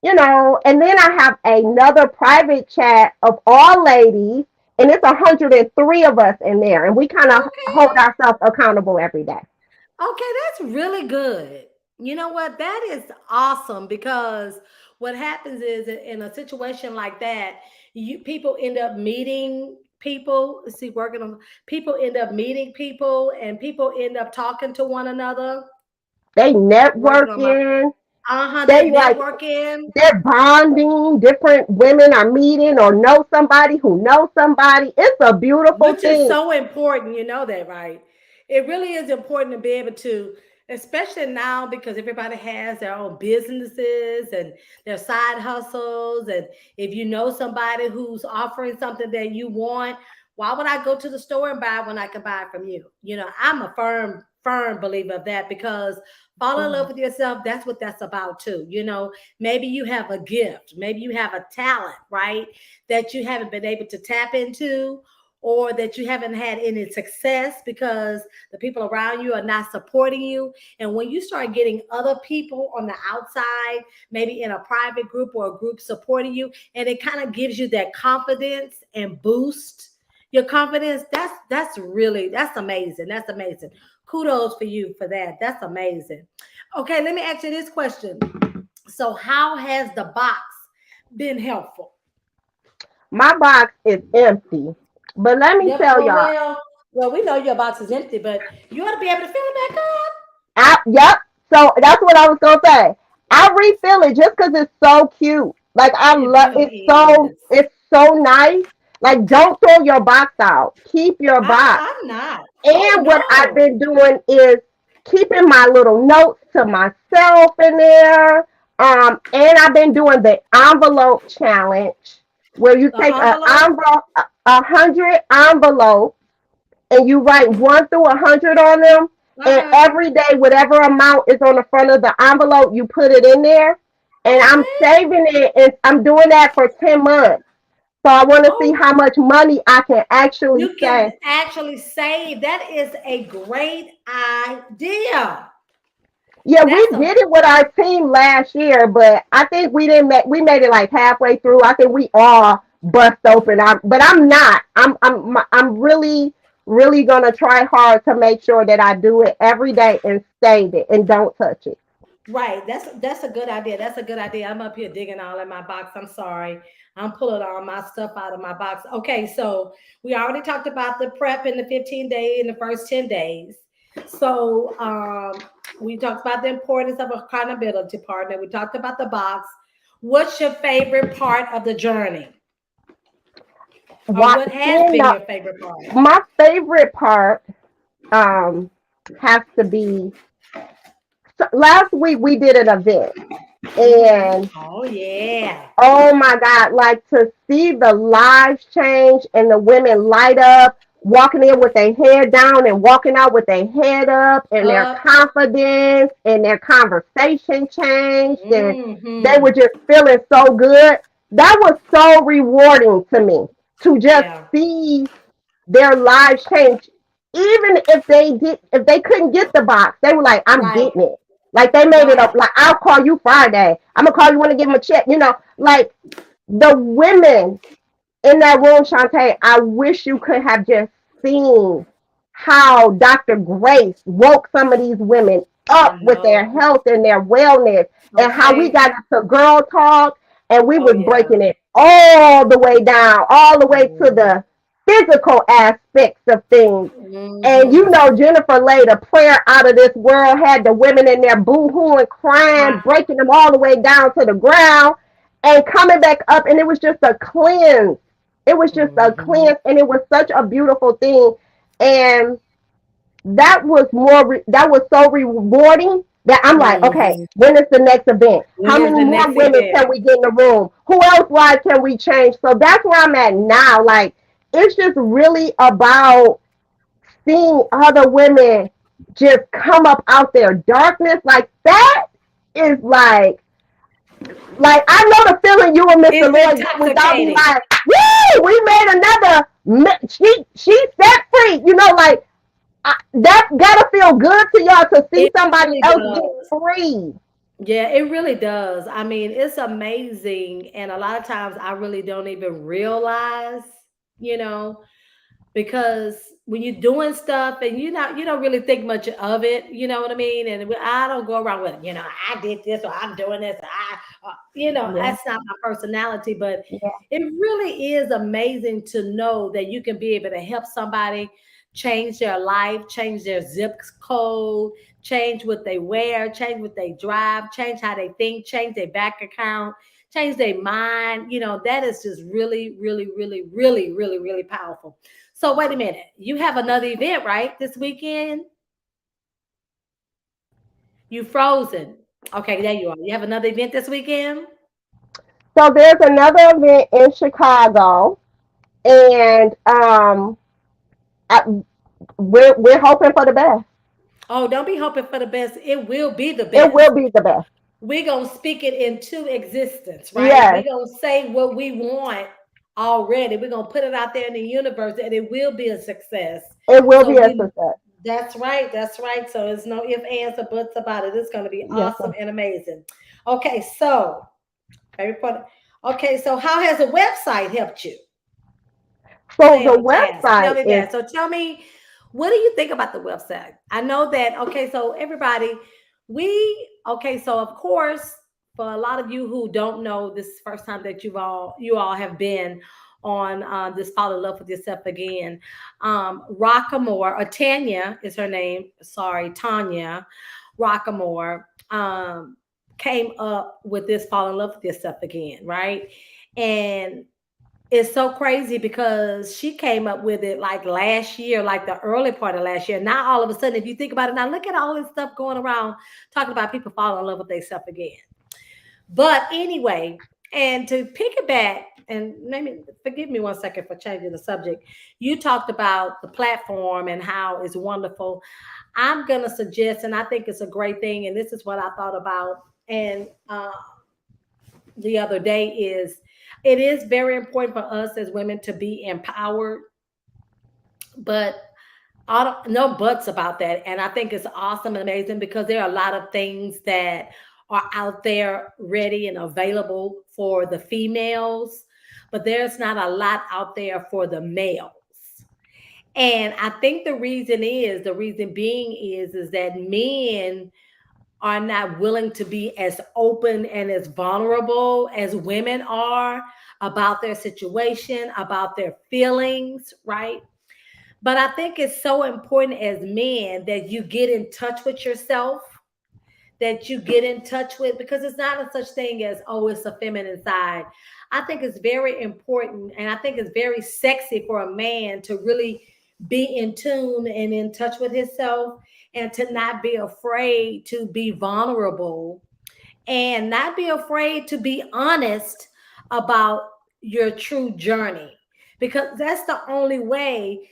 and then I have another private chat of all ladies, and it's 103 of us in there. And we kind of hold Okay. ourselves accountable every day. Okay, that's really good. You know what? That is awesome because what happens is in a situation like that, you people end up meeting people. See, working on people end up meeting people, and people end up talking to one another. They Working on my networking. they They like networking, they're bonding. Different women are meeting or know somebody who knows somebody. It's a beautiful which is thing. so important. You know that, right? It really is important to be able to, especially now because everybody has their own businesses and their side hustles. And if you know somebody who's offering something that you want, why would I go to the store and buy when I can buy it from you? You know, I'm a firm believer of that because fall in love Mhm. with yourself. That's what that's about too. You know, maybe you have a gift, maybe you have a talent, right? That you haven't been able to tap into, or that you haven't had any success because the people around you are not supporting you. And when you start getting other people on the outside, maybe in a private group or a group supporting you, and it kind of gives you that confidence and boost your confidence, that's amazing. That's amazing. Kudos for you for that. That's amazing. Okay, let me ask you this question. So how has the box been helpful? My box is empty. But let me Yep. tell y'all, Well, we know your box is empty, but you ought to be able to fill it back up. yep. So that's what I was gonna say. I refill it just because it's so cute. Like I It love really it, so is. it's so nice. Like don't throw your box out. Keep your box. I'm not. Oh And what I've no. been doing is keeping my little notes to myself in there. And I've been doing the envelope challenge where you The take a envelope. envelope, 100 envelopes, and you write 1 through 100 on them. And Uh-huh. every day, whatever amount is on the front of the envelope, you put it in there. And I'm Okay. saving it, and I'm doing that for 10 months. So I want to see Oh, how much money I can actually you can save. actually save. That is a great idea. Yeah, we That's a did it with our team last year, but I think we didn't make we made it like halfway through. I think we all bust open. But I'm not. I'm really gonna try hard to make sure that I do it every day and save it and don't touch it. right. That's a good idea. That's a good idea. I'm up here digging all in my box. I'm sorry. I'm pulling all my stuff out of my box. Okay, so we already talked about the prep in the 15 day in the first 10 days. So we talked about the importance of accountability partner. We talked about the box. What's your favorite part of the journey? Or What what has seeing been the, your favorite part? my favorite part um has to be, so last week we did an event, and Oh yeah. oh my God, like to see the lives change and the women light up, walking in with their head down and walking out with their head up, and their Up. confidence and their conversation changed, and they Mm-hmm. were just feeling so good. That was so rewarding to me to just Yeah. see their lives change. Even if they couldn't get the box, they were like, I'm Right. getting it. Like they made it Right. up. Like I'll call you Friday. I'm gonna call you when to give them a check. Like the women in that room, Chante. I wish you could have just seen how Dr. Grace woke some of these women I up with their know. health and their wellness, and how we Okay. got into girl talk, and we Oh was yeah. breaking it all the way down, all the way to Mm-hmm. the physical aspects of things. And Jennifer laid a prayer out of this world, had the women in there boo-hooing, crying, My, breaking them all the way down to the ground, and coming back up. And it was just a cleanse. It was just a mm-hmm. cleanse, and it was such a beautiful thing. And that was so rewarding That I'm like, okay, Mhm. when is the next event? When How is many the more next women event? can we get in the room? Who else lives can we change? So that's where I'm at now. Like, it's just really about seeing other women just come up out their darkness. Like that is like I know the feeling you and Mr. It's Lloyd get when y'all be intoxicating. like, "Woo, we made another. She set free." You know, like that gotta feel good to y'all to see It somebody really else get does. free. Yeah, it really does. I mean, it's amazing. And a lot of times I really don't even realize, you know, because when you're doing stuff and you don't really think much of it, you know what I mean? And I don't go around with, I did this or I'm doing this. Yeah, That's not my personality, but yeah, it really is amazing to know that you can be able to help somebody change their life, change their zip code, change what they wear, change what they drive, change how they think, change their bank account, change their mind. That is just really, really, really, really, really, really powerful. So wait a minute. You have another event, right? This weekend? You frozen. Okay, there you are. You have another event this weekend? so there's another event in Chicago, and I, we're hoping for the best. Oh, don't be hoping for the best. It will be the It best. will be the best. We're going to speak it into existence, right? Yes, We're going to say what we want already. We're going to put it out there in the universe and it will be a success. it will So be a we success. That's right. That's right. So it's no if, ands, or buts about it. It's going to be Yes, awesome sir. and amazing. Okay, so very important. Okay, so how has the website helped you So stay the on task? Tell website me is that. So tell me, what do you think about the website? I know that, okay, so everybody, okay, so of course, for a lot of you who don't know, this is the first time that you all have been on this Fall in Love with Yourself Again. Rockamore, or Tanya is her name. Sorry, Tanya Rockamore. Came up with this Fall in Love with Yourself Again, right? And it's so crazy because she came up with it like last year, like the early part of last year. Now all of a sudden, if you think about it, now look at all this stuff going around talking about people falling in love with themselves again. But anyway, and to pick it back, and maybe forgive me one second for changing the subject. You talked about the platform and how it's wonderful. I'm gonna suggest, and I think it's a great thing, and this is what I thought about. And the other day is it is very important for us as women to be empowered, but I don't, no buts about that. And I think it's awesome and amazing because there are a lot of things that are out there ready and available for the females, but there's not a lot out there for the males. And I think the reason being is that men are not willing to be as open and as vulnerable as women are about their situation, about their feelings, right? But I think it's so important as men that you get in touch with yourself, that you get in touch with, because it's not a such thing as, oh, it's a feminine side. I think it's very important and I think it's very sexy for a man to really be in tune and in touch with himself and to not be afraid to be vulnerable and not be afraid to be honest about your true journey, because that's the only way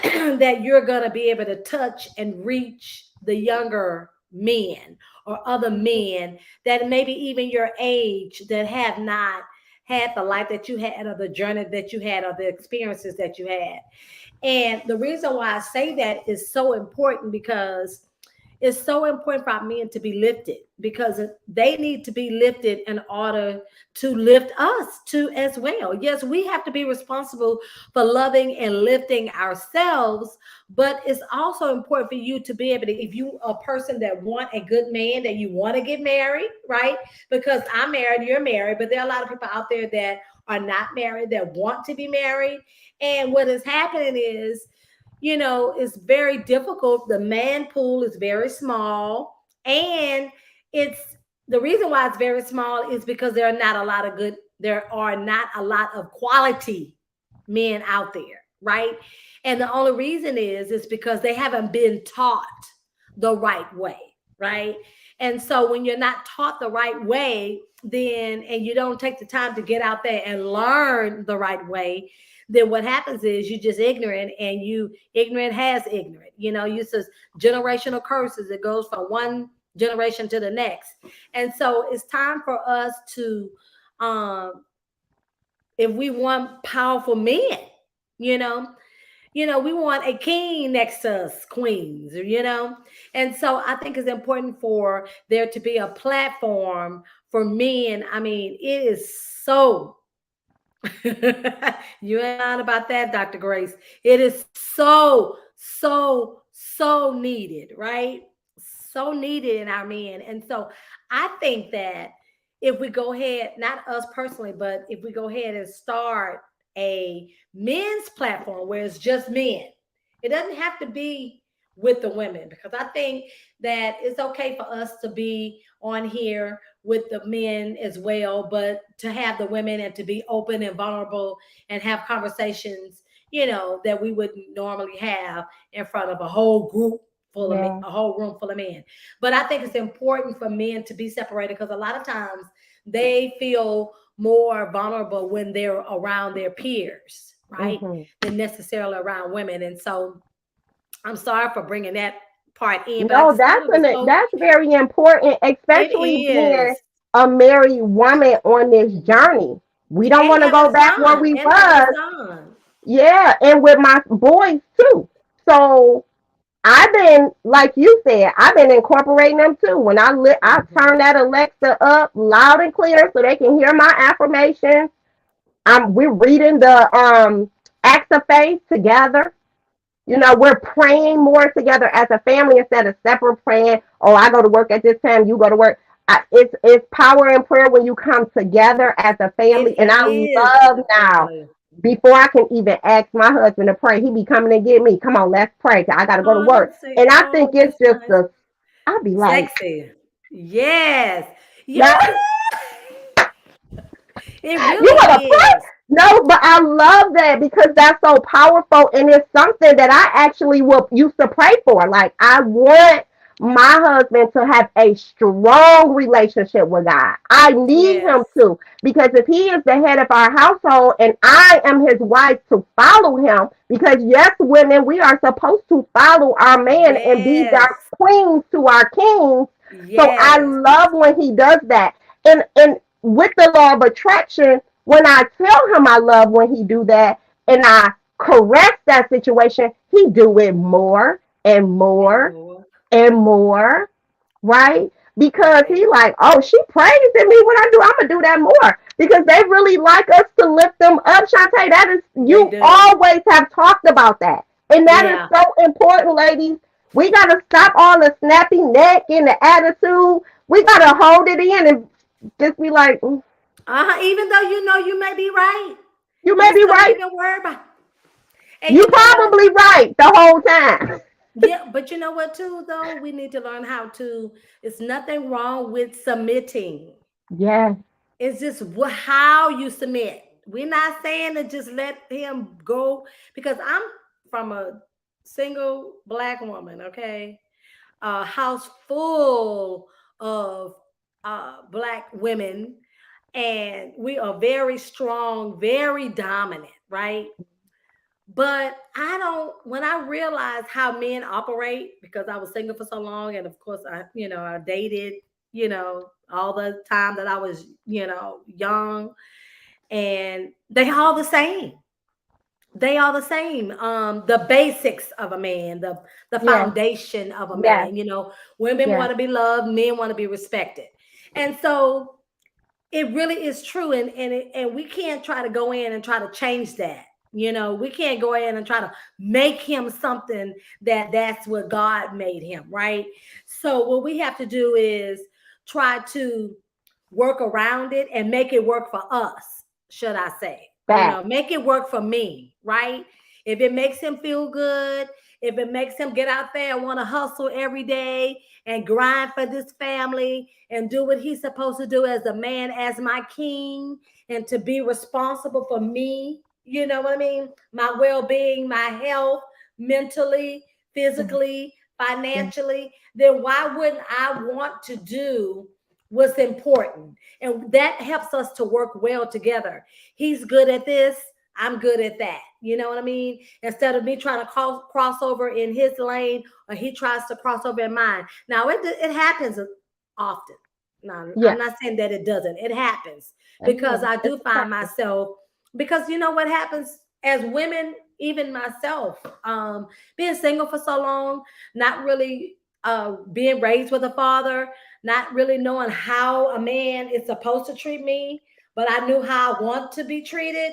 that you're going to be able to touch and reach the younger men or other men that maybe even your age that have not had the life that you had or the journey that you had or the experiences that you had. And the reason why I say that is so important because it's so important for our men to be lifted, because they need to be lifted in order to lift us too as well. Yes, we have to be responsible for loving and lifting ourselves, but it's also important for you to be able to, if you are a person that want a good man, that you want to get married, right? Because I'm married, you're married, but there are a lot of people out there that are not married that want to be married. And what is happening is, it's very difficult. The man pool is very small. And it's the reason why it's very small is because there are not a lot of quality men out there, right? And the only reason is because they haven't been taught the right way. right? And so when you're not taught the right way, then and you don't take the time to get out there and learn the right way, then what happens is you just ignorant, and you ignorant has ignorant. You says generational curses. It goes from one generation to the next. And so it's time for us to um if we want powerful men, you know, we want a king next to us, queens. And so I think it's important for there to be a platform for men. I mean, it is so you ain't lying about that, Dr. Grace. It is so, so, so needed, right? So needed in our men. And so I think that if we go ahead, not us personally, but if we go ahead and start a men's platform where it's just men, it doesn't have to be with the women, because I think that it's okay for us to be on here with the men as well, but to have the women and to be open and vulnerable and have conversations, that we wouldn't normally have in front of a whole group full of men, Yeah. a whole room full of men. But I think it's important for men to be separated, because a lot of times they feel more vulnerable when they're around their peers, right? Hmm. Than necessarily around women. And so I'm sorry for bringing that part in, but I No, just thought it was so, that's very important, it especially being is. a married woman on this journey. We don't And want to having go a back where son, we and having a was. son. Yeah, and with my boys too. So I've been, like you said, I've been incorporating them too. When I Mhm. turn that Alexa up loud and clear so they can hear my affirmations. We're reading the acts of faith together. We're praying more together as a family instead of separate praying. Oh, I go to work at this time, you go to work. It's power in prayer when you come together as a family. It And I is as love a now, family. before I can even ask my husband to pray, he be coming to get me. Come on, let's pray. I got to go to Oh, work. that's it. And I think Oh, it's that's just nice. I'll be like, Sexy. Yes. Yeah. now It you really want to pray? is. No, but I love that because that's so powerful, and it's something that I actually will used to pray for. Like I want my husband to have a strong relationship with God. I need Yes. him to, because if he is the head of our household and I am his wife, to follow him, because yes, women, we are supposed to follow our man and be Yes. our queens to our kings. So I Yes. love when he does that. And with the law of attraction, when I tell him I love when he do that and I correct that situation, he do it more and And more more. and more, right? Because Right. he like, oh, she praising me when I do. I'm gonna do that more because they really like us to lift them up. Shantae, that is, They you do. always have talked about that, and that is Yeah. so important, ladies. We gotta stop all the snappy neck and the attitude. We gotta hold it in and just be like, "Mm, Even though you may be right. you may Just be don't right. even worry about it. And You you know what? probably right the whole time." Yeah, but you know what too, though? We need to learn how to, it's nothing wrong with submitting. Yes, It's just how you submit. We're not saying to just let him go, because I'm from a single black woman, okay? A house full of black women, and we are very strong, very dominant, right? But I don't, when I realized how men operate, because I was single for so long, and of course I dated, all the time that I was, young, and they all the same. They are the same. The basics of a man, the yes, foundation of a yes, man. Women yes. want to be loved, men want to be respected, and so it really is true. And we can't try to go in and try to change that. We can't go in and try to make him something that's what God made him, right? So what we have to do is try to work around it and make it work for us, should I say. Back. Make it work for me, right? If it makes him feel good, if it makes him get out there and want to hustle every day and grind for this family and do what he's supposed to do as a man, as my king, and to be responsible for me, you know what I mean? My well being, my health, mentally, physically, financially, then why wouldn't I want to do what's important? And that helps us to work well together. He's good at this, I'm good at that. You know what I mean? Instead of me trying to cross over in his lane or he tries to cross over in mine. Now, it happens often. No, I'm Yes. not saying that it doesn't. It happens because Amen. I It's do a find practice. myself, because you know what happens as women, even myself, being single for so long, not really being raised with a father, not really knowing how a man is supposed to treat me, but I knew how I want to be treated.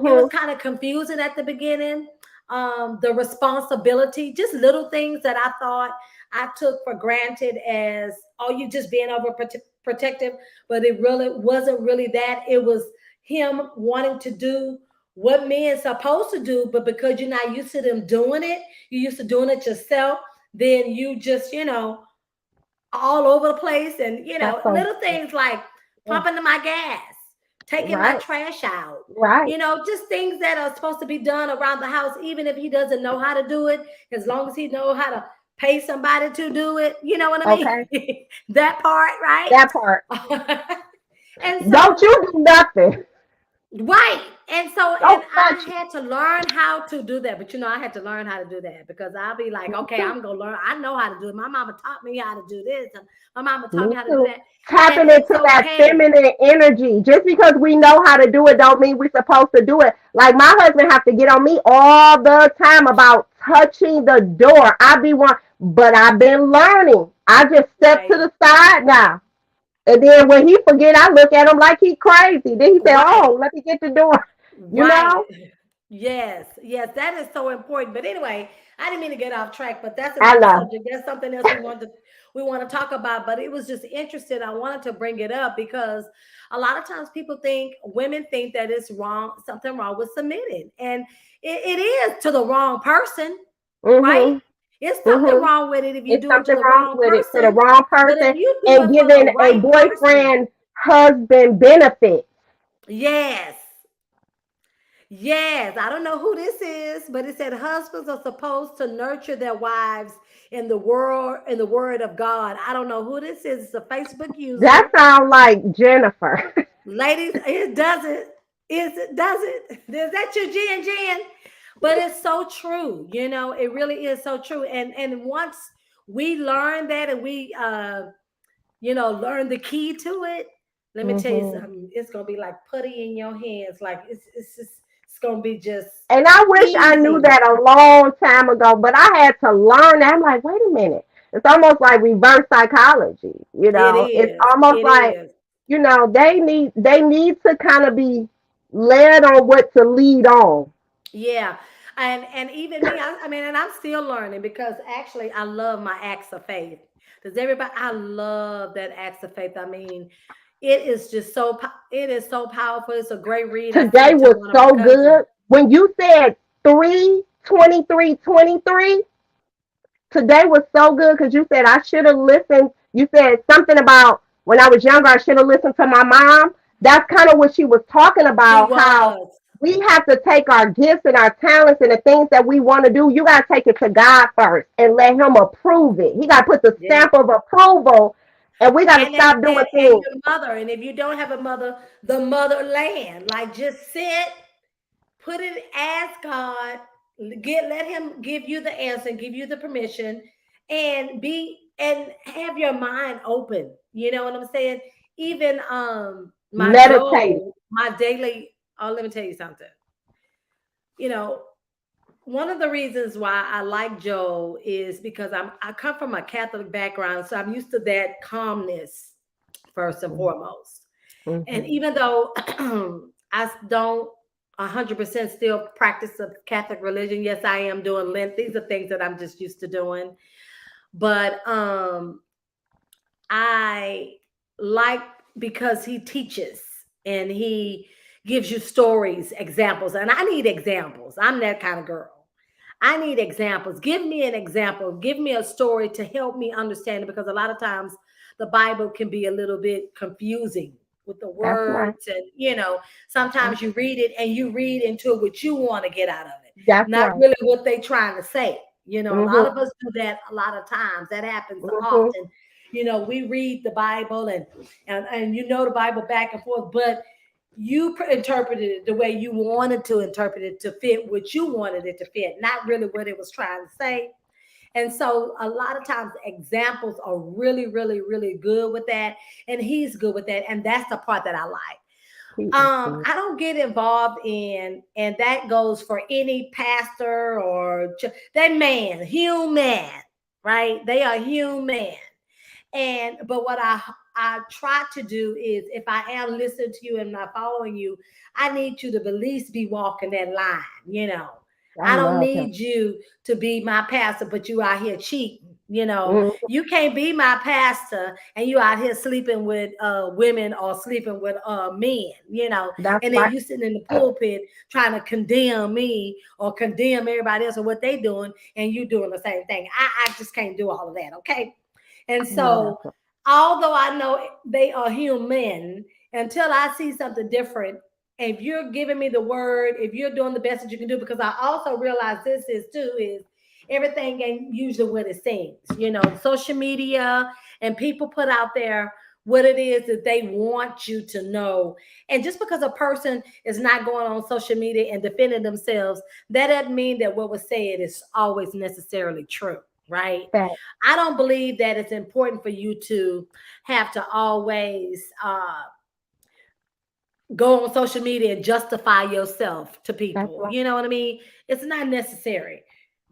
It was Mm-hmm. kind of confusing at the beginning. The responsibility, just little things that I thought I took for granted as, oh, you just being protective, but it really wasn't really that. It was him wanting to do what men supposed to do, but because you're not used to them doing it, you're used to doing it yourself, then you just, all over the place. And, That's so little things like yeah. pumping my gas, taking my Right. trash out, Right. just things that are supposed to be done around the house, even if he doesn't know how to do it, as long as he knows how to pay somebody to do it. You know what I Okay. mean? That part, That part. right? And Don't so, you do nothing. right. And so, and Don't I touch it. had to learn how to do that. But I had to learn how to do that because I'll be like, Me okay, too. I'm gonna learn. I know how to do it. My mama taught me how to do this, and my mama taught Me me how to do too. that. And Tapping it's into that okay. feminine energy. Just because we know how to do it don't mean we're supposed to do it. Like my husband have to get on me all the time about touching the door. I be one, but I've been learning. I just step to Right. the side now. And then when he forget, I look at him like he crazy. Then he say, Right. "Oh, let me get the door." You Right. know? Yes. Yes. That is so important. But anyway, I didn't mean to get off track, but that's I another know. subject. That's something else we want to talk about. But it was just interesting. I wanted to bring it up because a lot of times women think that it's wrong, something wrong with submitting. And it is to the wrong person, right? Mhm. It's something Mhm. wrong with it if you It's do it to something the wrong wrong with it to the person. wrong But if person you do and it for the giving a right person, boyfriend husband benefits. yes. Yes, I don't know who this is, but it said husbands are supposed to nurture their wives in the word of God. I don't know who this is. It's a Facebook That user. sounds like Jennifer. Ladies, it doesn't. It doesn't. Is that your Jen? But it's so true. It really is so true. And once we learn that and we learn the key to it, let me tell you Hmm. something. It's gonna be like putty in your hands. Like it's gonna be just And I wish I knew easy. that a long time ago, but I had to learn that. I'm like, wait a minute. It's almost like reverse psychology. It It's is. almost It like, is. they need to kind of be led on what to lead on. Yeah. And even me, I mean, and I'm still learning because actually I love my acts of faith. Does everybody? I love that acts of faith. I mean, it is so powerful. It's a great read. I sent Today it to was one of my so cousins. good. When you said 3:23:23, today was so good because you said I should have listened. You said something about when I was younger, I should have listened to my mom. That's kind of what she was talking She about, how was. we have to take our gifts and our talents and the things that we want to do. You got to take it to God first and let Him approve it. He got to put the Yeah. stamp of approval, and we got to And they stop said, doing and things. your mother. And if you don't have a mother, the motherland. Like just sit, put it, ask God, let him give you the answer, give you the permission, and have your mind open. You know what I'm saying? Even my Meditate. Joe, my daily, oh, let me tell you something. You know, one of the reasons why I like Joe is because I come from a Catholic background, so I'm used to that calmness first and foremost. And Mm-hmm. even though I don't 100% still practice the Catholic religion, yes, I am doing Lent. These are things that I'm just used to doing. But I like because he teaches and he gives you stories, examples, and I need examples. I'm that kind of girl. I need examples. Give me an example. Give me a story to help me understand it because a lot of times the Bible can be a little bit confusing with the That's right. words. And, sometimes you read it and you read into it what you want to get out of it, That's not right. really what they're trying to say. A lot of Mhm. us do that a lot of times. That happens Mhm. often. We read the Bible and the Bible back and forth, but you interpreted it the way you wanted to interpret it to fit what you wanted it to fit, not really what it was trying to say. And so a lot of times examples are really, really, really good with that. And he's good with that. And that's the part that I like. He is good. I don't get involved in, and that goes for any pastor or that man, human, right? They are human. And but what I try to do is, if I am listening to you and not following you, I need you to at least be walking that line. I I don't love him. need you to be my pastor, but you out here cheating. Mhm. You can't be my pastor and you out here sleeping with women or sleeping with men. That's And then right. you sitting in the pulpit trying to condemn me or condemn everybody else or what they doing, and you doing the same thing. I just can't do all of that. Okay. And I know so, that's right. although I know they are human, until I see something different, if you're giving me the word, if you're doing the best that you can do, because I also realize this is everything ain't usually what it seems. Social media and people put out there what it is that they want you to know. And just because a person is not going on social media and defending themselves, that doesn't mean that what was said is always necessarily true, right? Fact. I don't believe that it's important for you to have to always go on social media and justify yourself to That's people. right. You know what I mean? It's not necessary.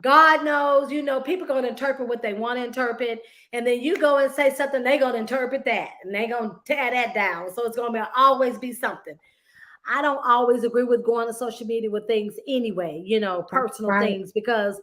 God knows, people going to interpret what they want to interpret. And then you go and say something, they going to interpret that and they going to tear that down. So it's going to always be something. I don't always agree with going to social media with things anyway, That's personal right. things, because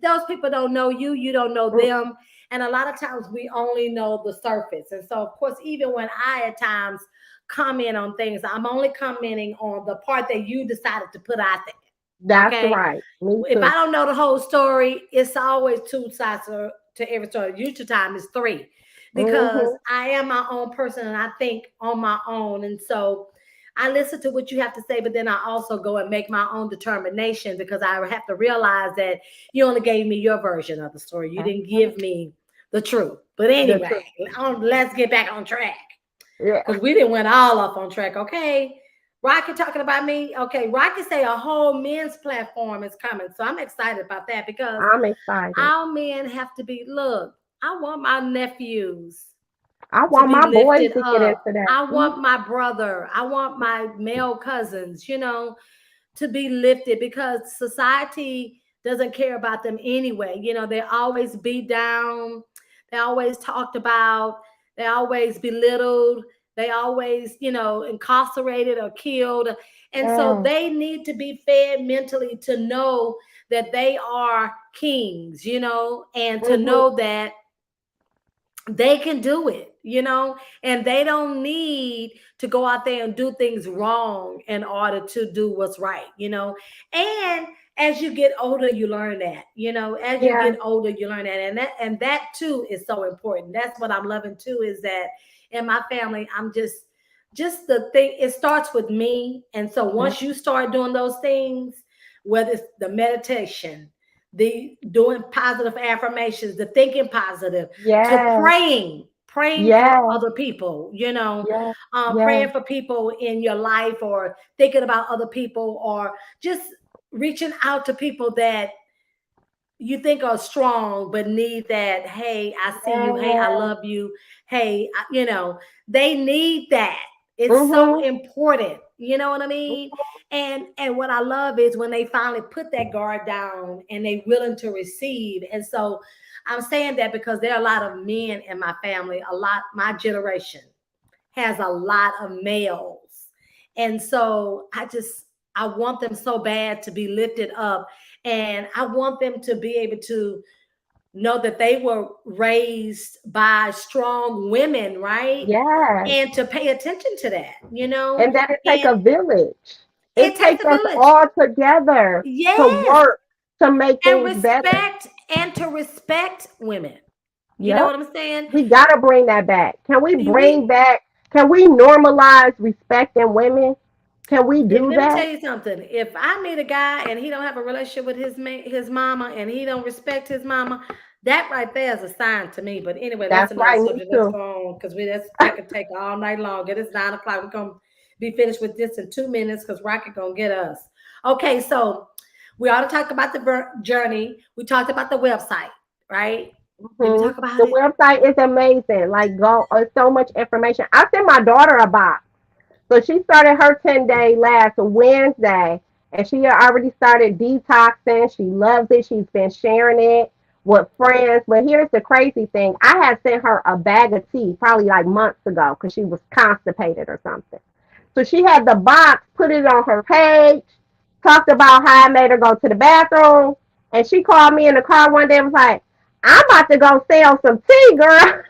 those people don't know you, you don't know Mm. them. And a lot of times we only know the surface. And so, of course, even when I at times comment on things, I'm only commenting on the part that you decided to put out there. That's Okay. right. Me If I too. don't know the whole story, it's always two sides to every story. Usually time is three, because Mhm. I am my own person and I think on my own. And so I listen to what you have to say, but then I also go and make my own determination, because I have to realize that you only gave me your version of the story. You That's didn't right. give me the truth. But The anyway, truth. let's get back on track, Yeah. because we didn't went all off on track. Okay. Rocky talking about me. Okay. Rocky say a whole men's platform is coming. So I'm excited about that, because I'm excited. our men have to be, look, I want my nephews I to want be my boys lifted to get into up. that. I Mhm. want my brother, I want my male cousins, to be lifted, because society doesn't care about them anyway. They're always beat down, they're always talked about, they're always belittled, they always, incarcerated or killed. And so Yes. they need to be fed mentally to know that they are kings, and to Mhm. know that they can do it, and they don't need to go out there and do things wrong in order to do what's right. And as you get older, you learn that, as you Yeah. get older, you learn that. And that too is so important. That's what I'm loving too, is that in my family, I'm just the thing, it starts with me. And so Yeah. once you start doing those things, whether it's the meditation, the doing positive affirmations, the thinking positive, to Yes. praying for Yes. other people, Yes. Yes. praying for people in your life, or thinking about other people, or just reaching out to people that you think are strong but need that, hey, I see you, hey, I Yes. love you, hey, they need that. It's so Mhm. important, you know what I mean? And what I love is when they finally put that guard down and they willing to receive. And so I'm saying that because there are a lot of men in my family, a lot, my generation has a lot of males. And so I want them so bad to be lifted up. And I want them to be able to know that they were raised by strong women, right? Yes. And to pay attention to that. And that it take And a village. It it takes takes a us village. all together to Yes. work to make And things better. respect, and to respect women. You know Yep. what I'm saying? We gotta bring that back. Can we bring We back? Can we normalize respecting women? Can we do Let me tell that? you something. If I meet a guy and he don't have a relationship with his mama and he don't respect his mama, that right there is a sign to me. But anyway, that's That's another right, me subject. Let's too. go on because that could take all night long. It is 9 o'clock. We're gonna be finished with this in 2 minutes because Rocket gonna get us. Okay, so we ought to talk about the journey. We talked about the website, right? Did we Hmm. talk about The it? website is amazing. Like, go, so much information. I sent my daughter a box. So she started her 10-day last Wednesday, and she had already started detoxing. She loves it. She's been sharing it with friends. But here's the crazy thing. I had sent her a bag of tea probably like months ago because she was constipated or something. So she had the box, put it on her page, talked about how I made her go to the bathroom. And she called me in the car one day and was like, I'm about to go sell some tea, girl.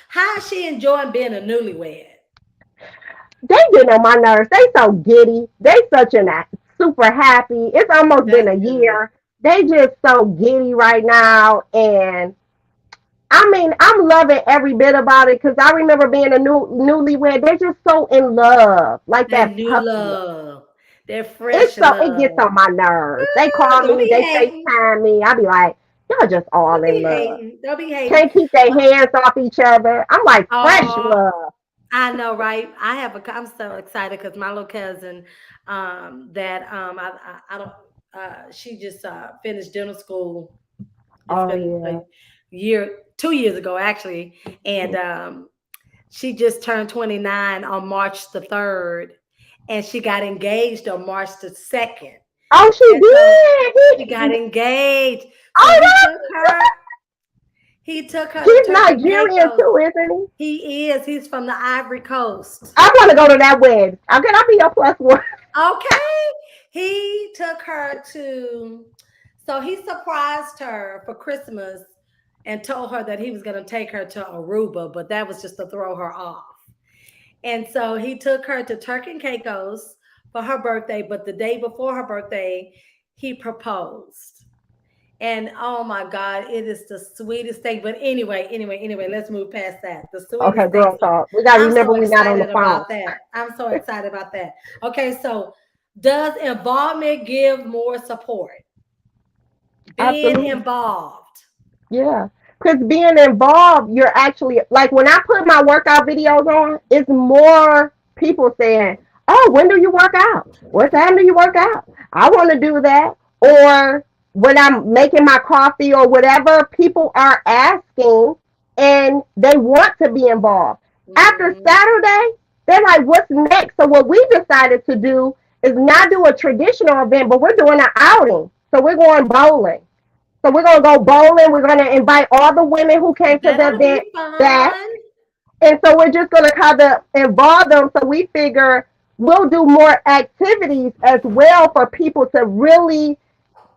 How is she enjoying being a newlywed? They get on my nerves. They so giddy. They such an super happy. It's almost been That's a good. year. They just so giddy right now, and I mean, I'm loving every bit about it because I remember being a newlywed. They're just so in love, like That that new puppy love. love. That It's fresh so it gets love. on my nerves. They Ah, call don't me, be they hating. FaceTime me. I be like, y'all just all Don't in be love. hating. Don't be hating. Can't keep their Uh, hands off each other. I'm like fresh oh, love. I know, right? I'm so excited because my little cousin, that I don't, she just finished dental school. It's Oh been a yeah. 2 years ago actually, and she just turned 29 on March the 3rd, and she got engaged on March the 2nd. Oh, she And so she did. got engaged. So Oh he took no. her. He took her to He's Turk and Nigerian Caicos. too, isn't he? He is. He's from the Ivory Coast. I want to go to that wedding. How can I be your plus one? Okay. He took her to, so he surprised her for Christmas and told her that he was going to take her to Aruba, but that was just to throw her off. And so he took her to Turk and Caicos for her birthday, but the day before her birthday, he proposed. And oh my God, it is the sweetest thing. But anyway, let's move past that. The Okay, sweetest thing. girl So talk. We got to I'm remember so we're not on the excited phone. about that. I'm so excited about that. Okay, so does involvement give more support? Being Absolutely. involved. Yeah. Because being involved, you're actually, like when I put my workout videos on, it's more people saying, oh, when do you work out? What time do you work out? I want to do that. Or when I'm making my coffee or whatever, people are asking and they want to be involved. After Mhm. Saturday, they're like, what's next? So, what we decided to do is not do a traditional event, but we're doing an outing. So, we're going bowling. So we're gonna go bowling. We're gonna invite all the women who came to That the ought to event be back. fun. And so we're just gonna kind of involve them. So we figure we'll do more activities as well for people to really,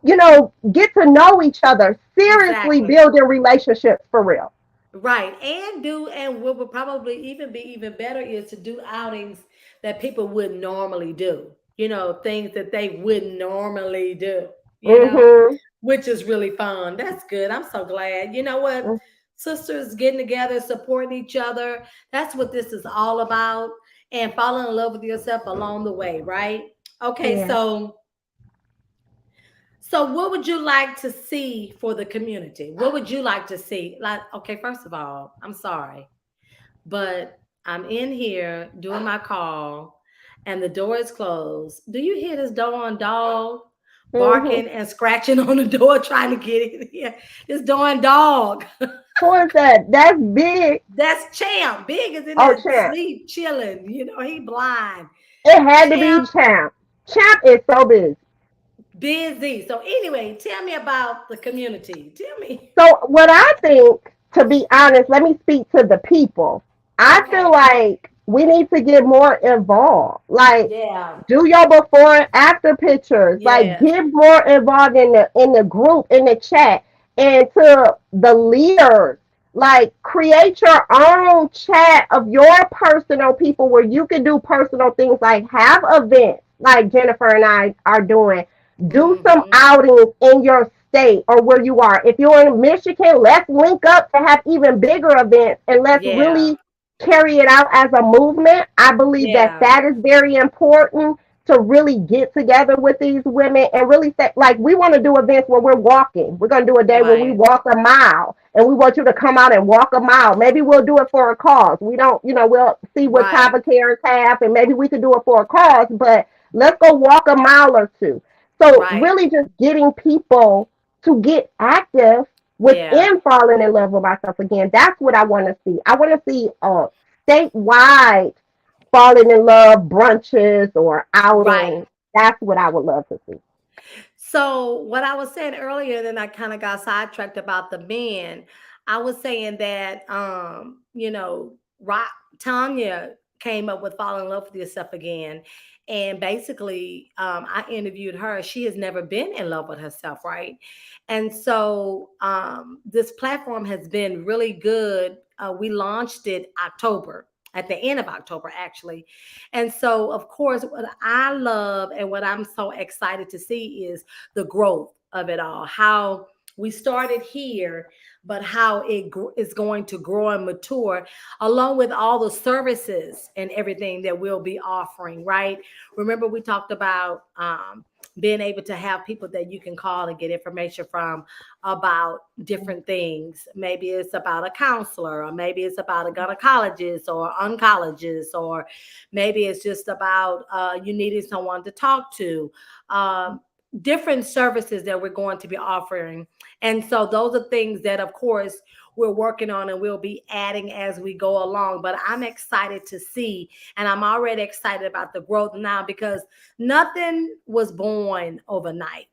get to know each other. Seriously Exactly. building relationships for real. Right. And what would probably even be even better is to do outings that people wouldn't normally do. Things that they wouldn't normally do, Mm-hmm. which is really fun. That's good. I'm so glad. You know what? Sisters getting together, supporting each other. That's what this is all about. And falling in love with yourself along the way, right? Okay, Yeah. so what would you like to see for the community? What would you like to see? Like, okay, first of all, I'm sorry, but I'm in here doing my call and the door is closed. Do you hear this darn dog Mm-hmm. barking and scratching on the door trying to get in here? This darn dog. Who is that? That's big. That's Champ. Big is in Oh, there Champ. sleep, chilling. He blind. It had to be Champ Champ. Champ is so big. busy. So anyway, tell me about the community. Tell me. So what I think, to be honest, let me speak to the people. I feel Okay. like we need to get more involved. Like Yeah. do your before and after pictures. Like Yes. get more involved in the group, in the chat, and to the leaders. Like create your own chat of your personal people where you can do personal things like have events like Jennifer and I are doing. Do some Hmm. outings in your state or where you are. If you're in Michigan, let's link up to have even bigger events and let's Yeah. really carry it out as a movement. I believe that Yeah. that is very important to really get together with these women and really say, like, we want to do events where we're walking. We're going to do a day where we Right. walk a mile and we want you to come out and walk a mile. Maybe we'll do it for a cause. We don't, we'll see what type Right. of carers have and maybe we could do it for a cause, but let's go walk a mile or two. So, Right. really, just getting people to get active Yeah. within falling in love with myself again. That's what I want to see. I want to see statewide falling in love brunches or Right. outings. That's what I would love to see. So what I was saying earlier, then I kind of got sidetracked about the men. I was saying that Rock Tanya came up with Fall in Love with Yourself Again. And basically, I interviewed her. She has never been in love with herself, right? And so this platform has been really good. We launched it October, at the end of October, actually. And so, of course, what I love and what I'm so excited to see is the growth of it all. How we started here, but how is going to grow and mature, along with all the services and everything that we'll be offering, right? Remember, we talked about being able to have people that you can call and get information from about different things. Maybe it's about a counselor, or maybe it's about a gynecologist or oncologist, or maybe it's just about you needing someone to talk to. Different services that we're going to be offering. And so those are things that, of course, we're working on and we'll be adding as we go along. But I'm excited to see, and I'm already excited about the growth now, because nothing was born overnight.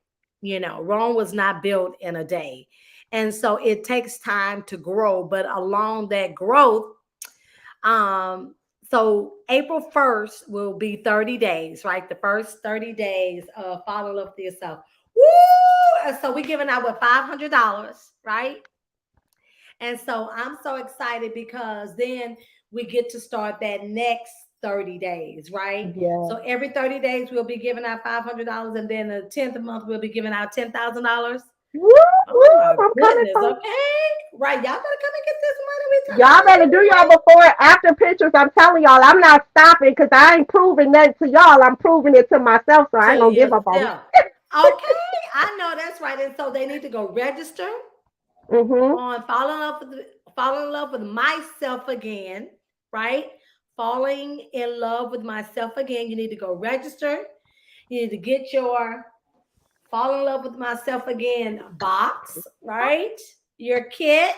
Rome was not built in a day. And so it takes time to grow. But along that growth, um, so April 1st will be 30 days, right? The first 30 days of Fall in Love with Yourself. Woo! And so we're giving out with $500, right? And so I'm so excited because then we get to start that next 30 days, right? Yeah. So every 30 days we'll be giving out $500, and then the 10th month we'll be giving out $10,000. Woo, Oh my woo, I'm coming goodness. for Okay. Right. Y'all better come and get this money. We're talking y'all. about Better do y'all giving before and after pictures. I'm telling y'all, I'm not stopping because I ain't proving nothing to y'all. I'm proving it to myself, so I ain't to gonna give up on yourself. Okay. I know that's right. And so they need to go register it. Mm-hmm. on Falling in Love with Myself Again, right? Falling in Love with Myself Again. You need to go register. You need to get your Fall in Love with Myself Again box, right? Your kit.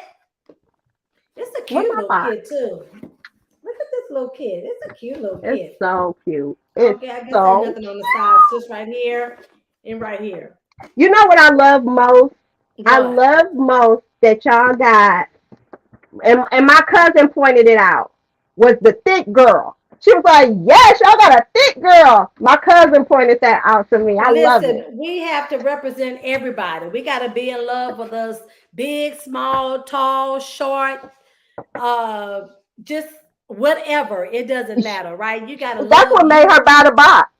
It's a What's cute my little box? kid too. Look at this little kid. It's a cute little It's kid. so cute. It's Okay, I guess ain't so. nothing on the sides, just right here and right here. You know what I love most? I What? love most that y'all got, and my cousin pointed it out, was the thick girl. She was like, yes, y'all got a thick girl. My cousin pointed that out to me. I love it. Listen, we have to represent everybody. We got to be in love with us, big, small, tall, short, uh, just whatever. It doesn't matter, right? You got to That's love what made her you. buy the box.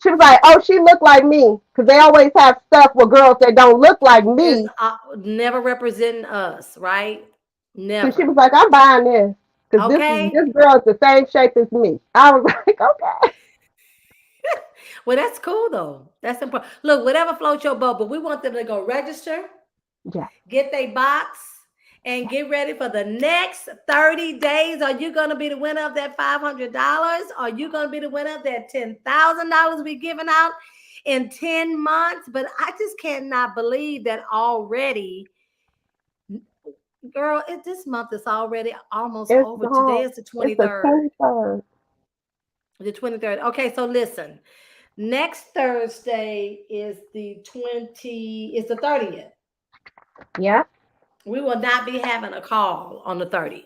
She was like, oh, she looked like me. Because they always have stuff with girls that don't look like It's me. never representing us, right? So she Never. was like, I'm buying this. Because Okay. this girl is the same shape as me. I was like, okay. Well, that's cool though. That's important. Look, whatever floats your boat, but we want them to go register, Yeah. get their box, and get ready for the next 30 days. Are you going to be the winner of that $500? Are you going to be the winner of that $10,000 we're giving out in 10 months? But I just cannot believe that already. Girl, this month is already almost It's over. Today gone. is the It's the 23rd. 23rd. The 23rd. Okay, so listen. Next Thursday is the 30th. Yeah. We will not be having a call on the 30th.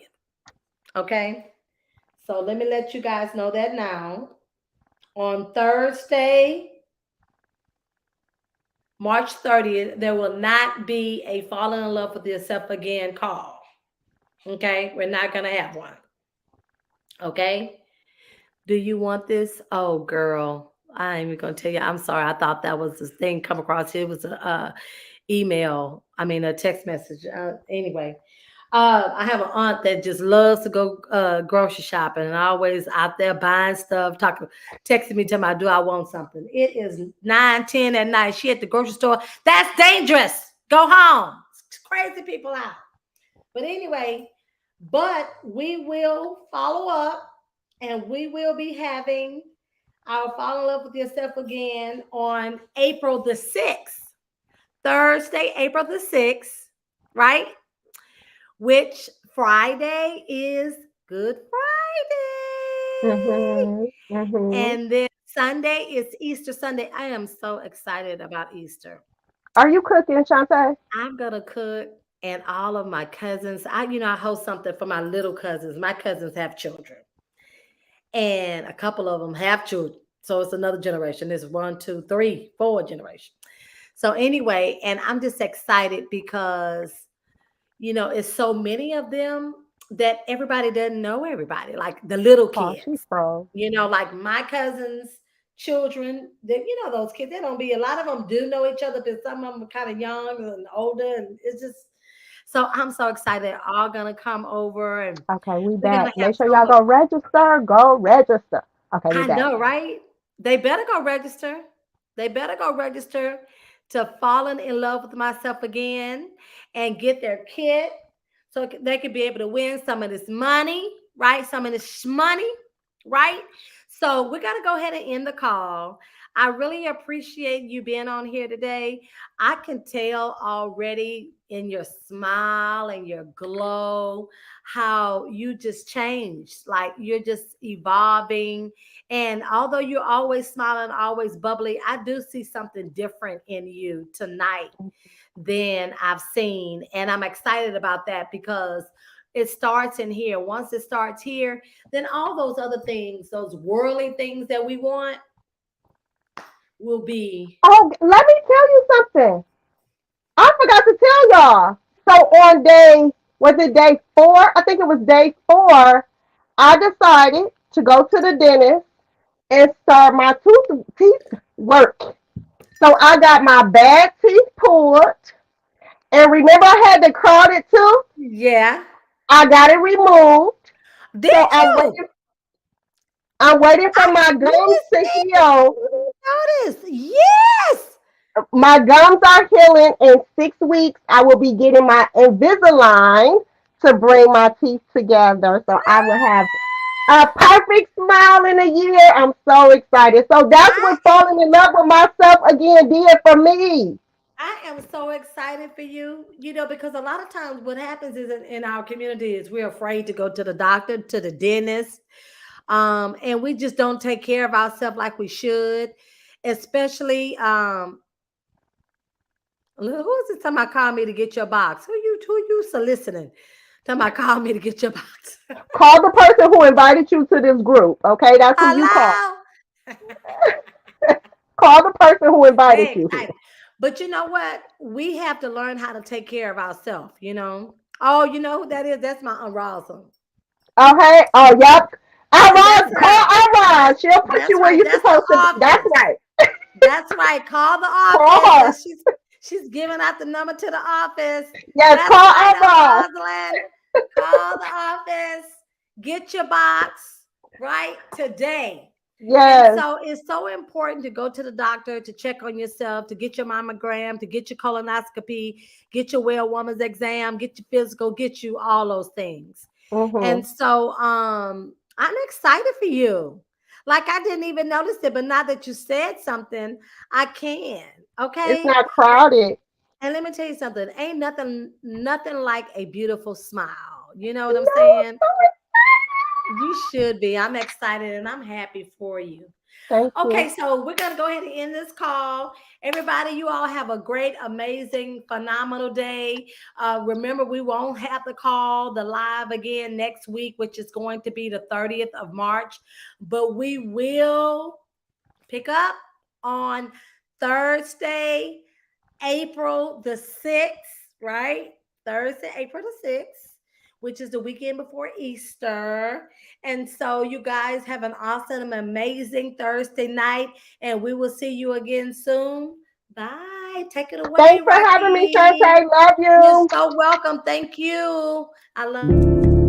Okay. So let me let you guys know that now. On Thursday, March 30th, there will not be a Falling in Love with Yourself Again call. Okay. We're not going to have one. Okay. Do you want this? Oh, girl. I ain't even going to tell you. I'm sorry. I thought that was this thing come across here. It was a email. I mean, a text message. Anyway. I have an aunt that just loves to go grocery shopping and always out there buying stuff, talking, texting me, telling me, do I want something? It is 9, 10 at night. She at the grocery store. That's dangerous. Go home. It's crazy people out. But anyway, but we will follow up and we will be having our Fall in Love with Yourself again on April the 6th, Thursday, April the 6th, right? Which Friday is Good Friday. Mhm. Mhm. And then Sunday is Easter Sunday. I am so excited about Easter. Are you cooking, Chante? I'm gonna cook and all of my cousins. I host something for my little cousins. My cousins have children. And a couple of them have children. So it's another generation. It's 1, 2, 3, 4 generation. So anyway, and I'm just excited because it's so many of them that everybody doesn't know everybody, like the little Oh, she's kids. pro. Like my cousins' children, that those kids, they don't be a lot of them do know each other, but some of them are kind of young and older, and it's just so I'm so excited. They're all gonna come over and Okay, we we're back. gonna have Make sure so y'all much. go register. Go register. Okay, we I back. know, right? They better go register. They better go register to falling in love with myself again and get their kit so they could be able to win some of this money, right? Some of this money, right? So we got to go ahead and end the call. I really appreciate you being on here today. I can tell already in your smile and your glow how you just changed. Like you're just evolving, and although you're always smiling, always bubbly, I do see something different in you tonight than I've seen. And I'm excited about that because it starts in here. Once it starts here, then all those other things, those worldly things that we want, will be. Oh, let me tell you something. I forgot to tell y'all. So on was it day 4? I think it was day 4. I decided to go to the dentist and start my teeth work. So I got my bad teeth pulled. And remember, I had the crowded tooth. Yeah. I got it removed. Did So I'm you? waiting. I'm waiting for I my let gums me to see. heal. Notice. Yes. My gums are healing. In 6 weeks, I will be getting my Invisalign to bring my teeth together. So I will have a perfect smile in a year. I'm so excited. So that's I what falling in love with myself again did for me. I am so excited for you, because a lot of times what happens is in our community is we're afraid to go to the doctor, to the dentist, and we just don't take care of ourselves like we should, especially who is it talking about call me to get your box? Who you soliciting? Talking about call me to get your box. Call the person who invited you to this group. Okay, that's who you call. Hello. Call the person who invited Very you here. excited. But you know what? We have to learn how to take care of ourselves. Oh, you know who that is? That's my Aunt Rosa. Okay. Oh, yep. That's Alright, her. call Alright. She'll put That's you where right. you're That's the supposed to be. That's office. right. That's right. Call the Call office, and her. she's giving out the number to the office. Yes, That's call right, Aunt Alright. Rosalind. Call the office. Get your box right today. And Yes. so it's so important to go to the doctor to check on yourself, to get your mammogram, to get your colonoscopy, get your well woman's exam, get your physical, get you all those things. Mm-hmm. And so I'm excited for you. Like I didn't even notice it, but now that you said something, I can. It's Okay. not crowded. And let me tell you something. Ain't nothing like a beautiful smile. You know what I'm No, saying? You should be. I'm excited and I'm happy for you. thank Okay, you. so we're going to go ahead and end this call. Everybody, you all have a great, amazing, phenomenal day. Remember, we won't have the live again next week, which is going to be the 30th of March, but we will pick up on Thursday, April the 6th, right? Thursday, April the 6th, which is the weekend before Easter. And so you guys have an awesome, amazing Thursday night, and we will see you again soon. Bye. right, take it away, Thanks for having me, Rocky. Chante. Love You're you. so welcome. Thank you. I love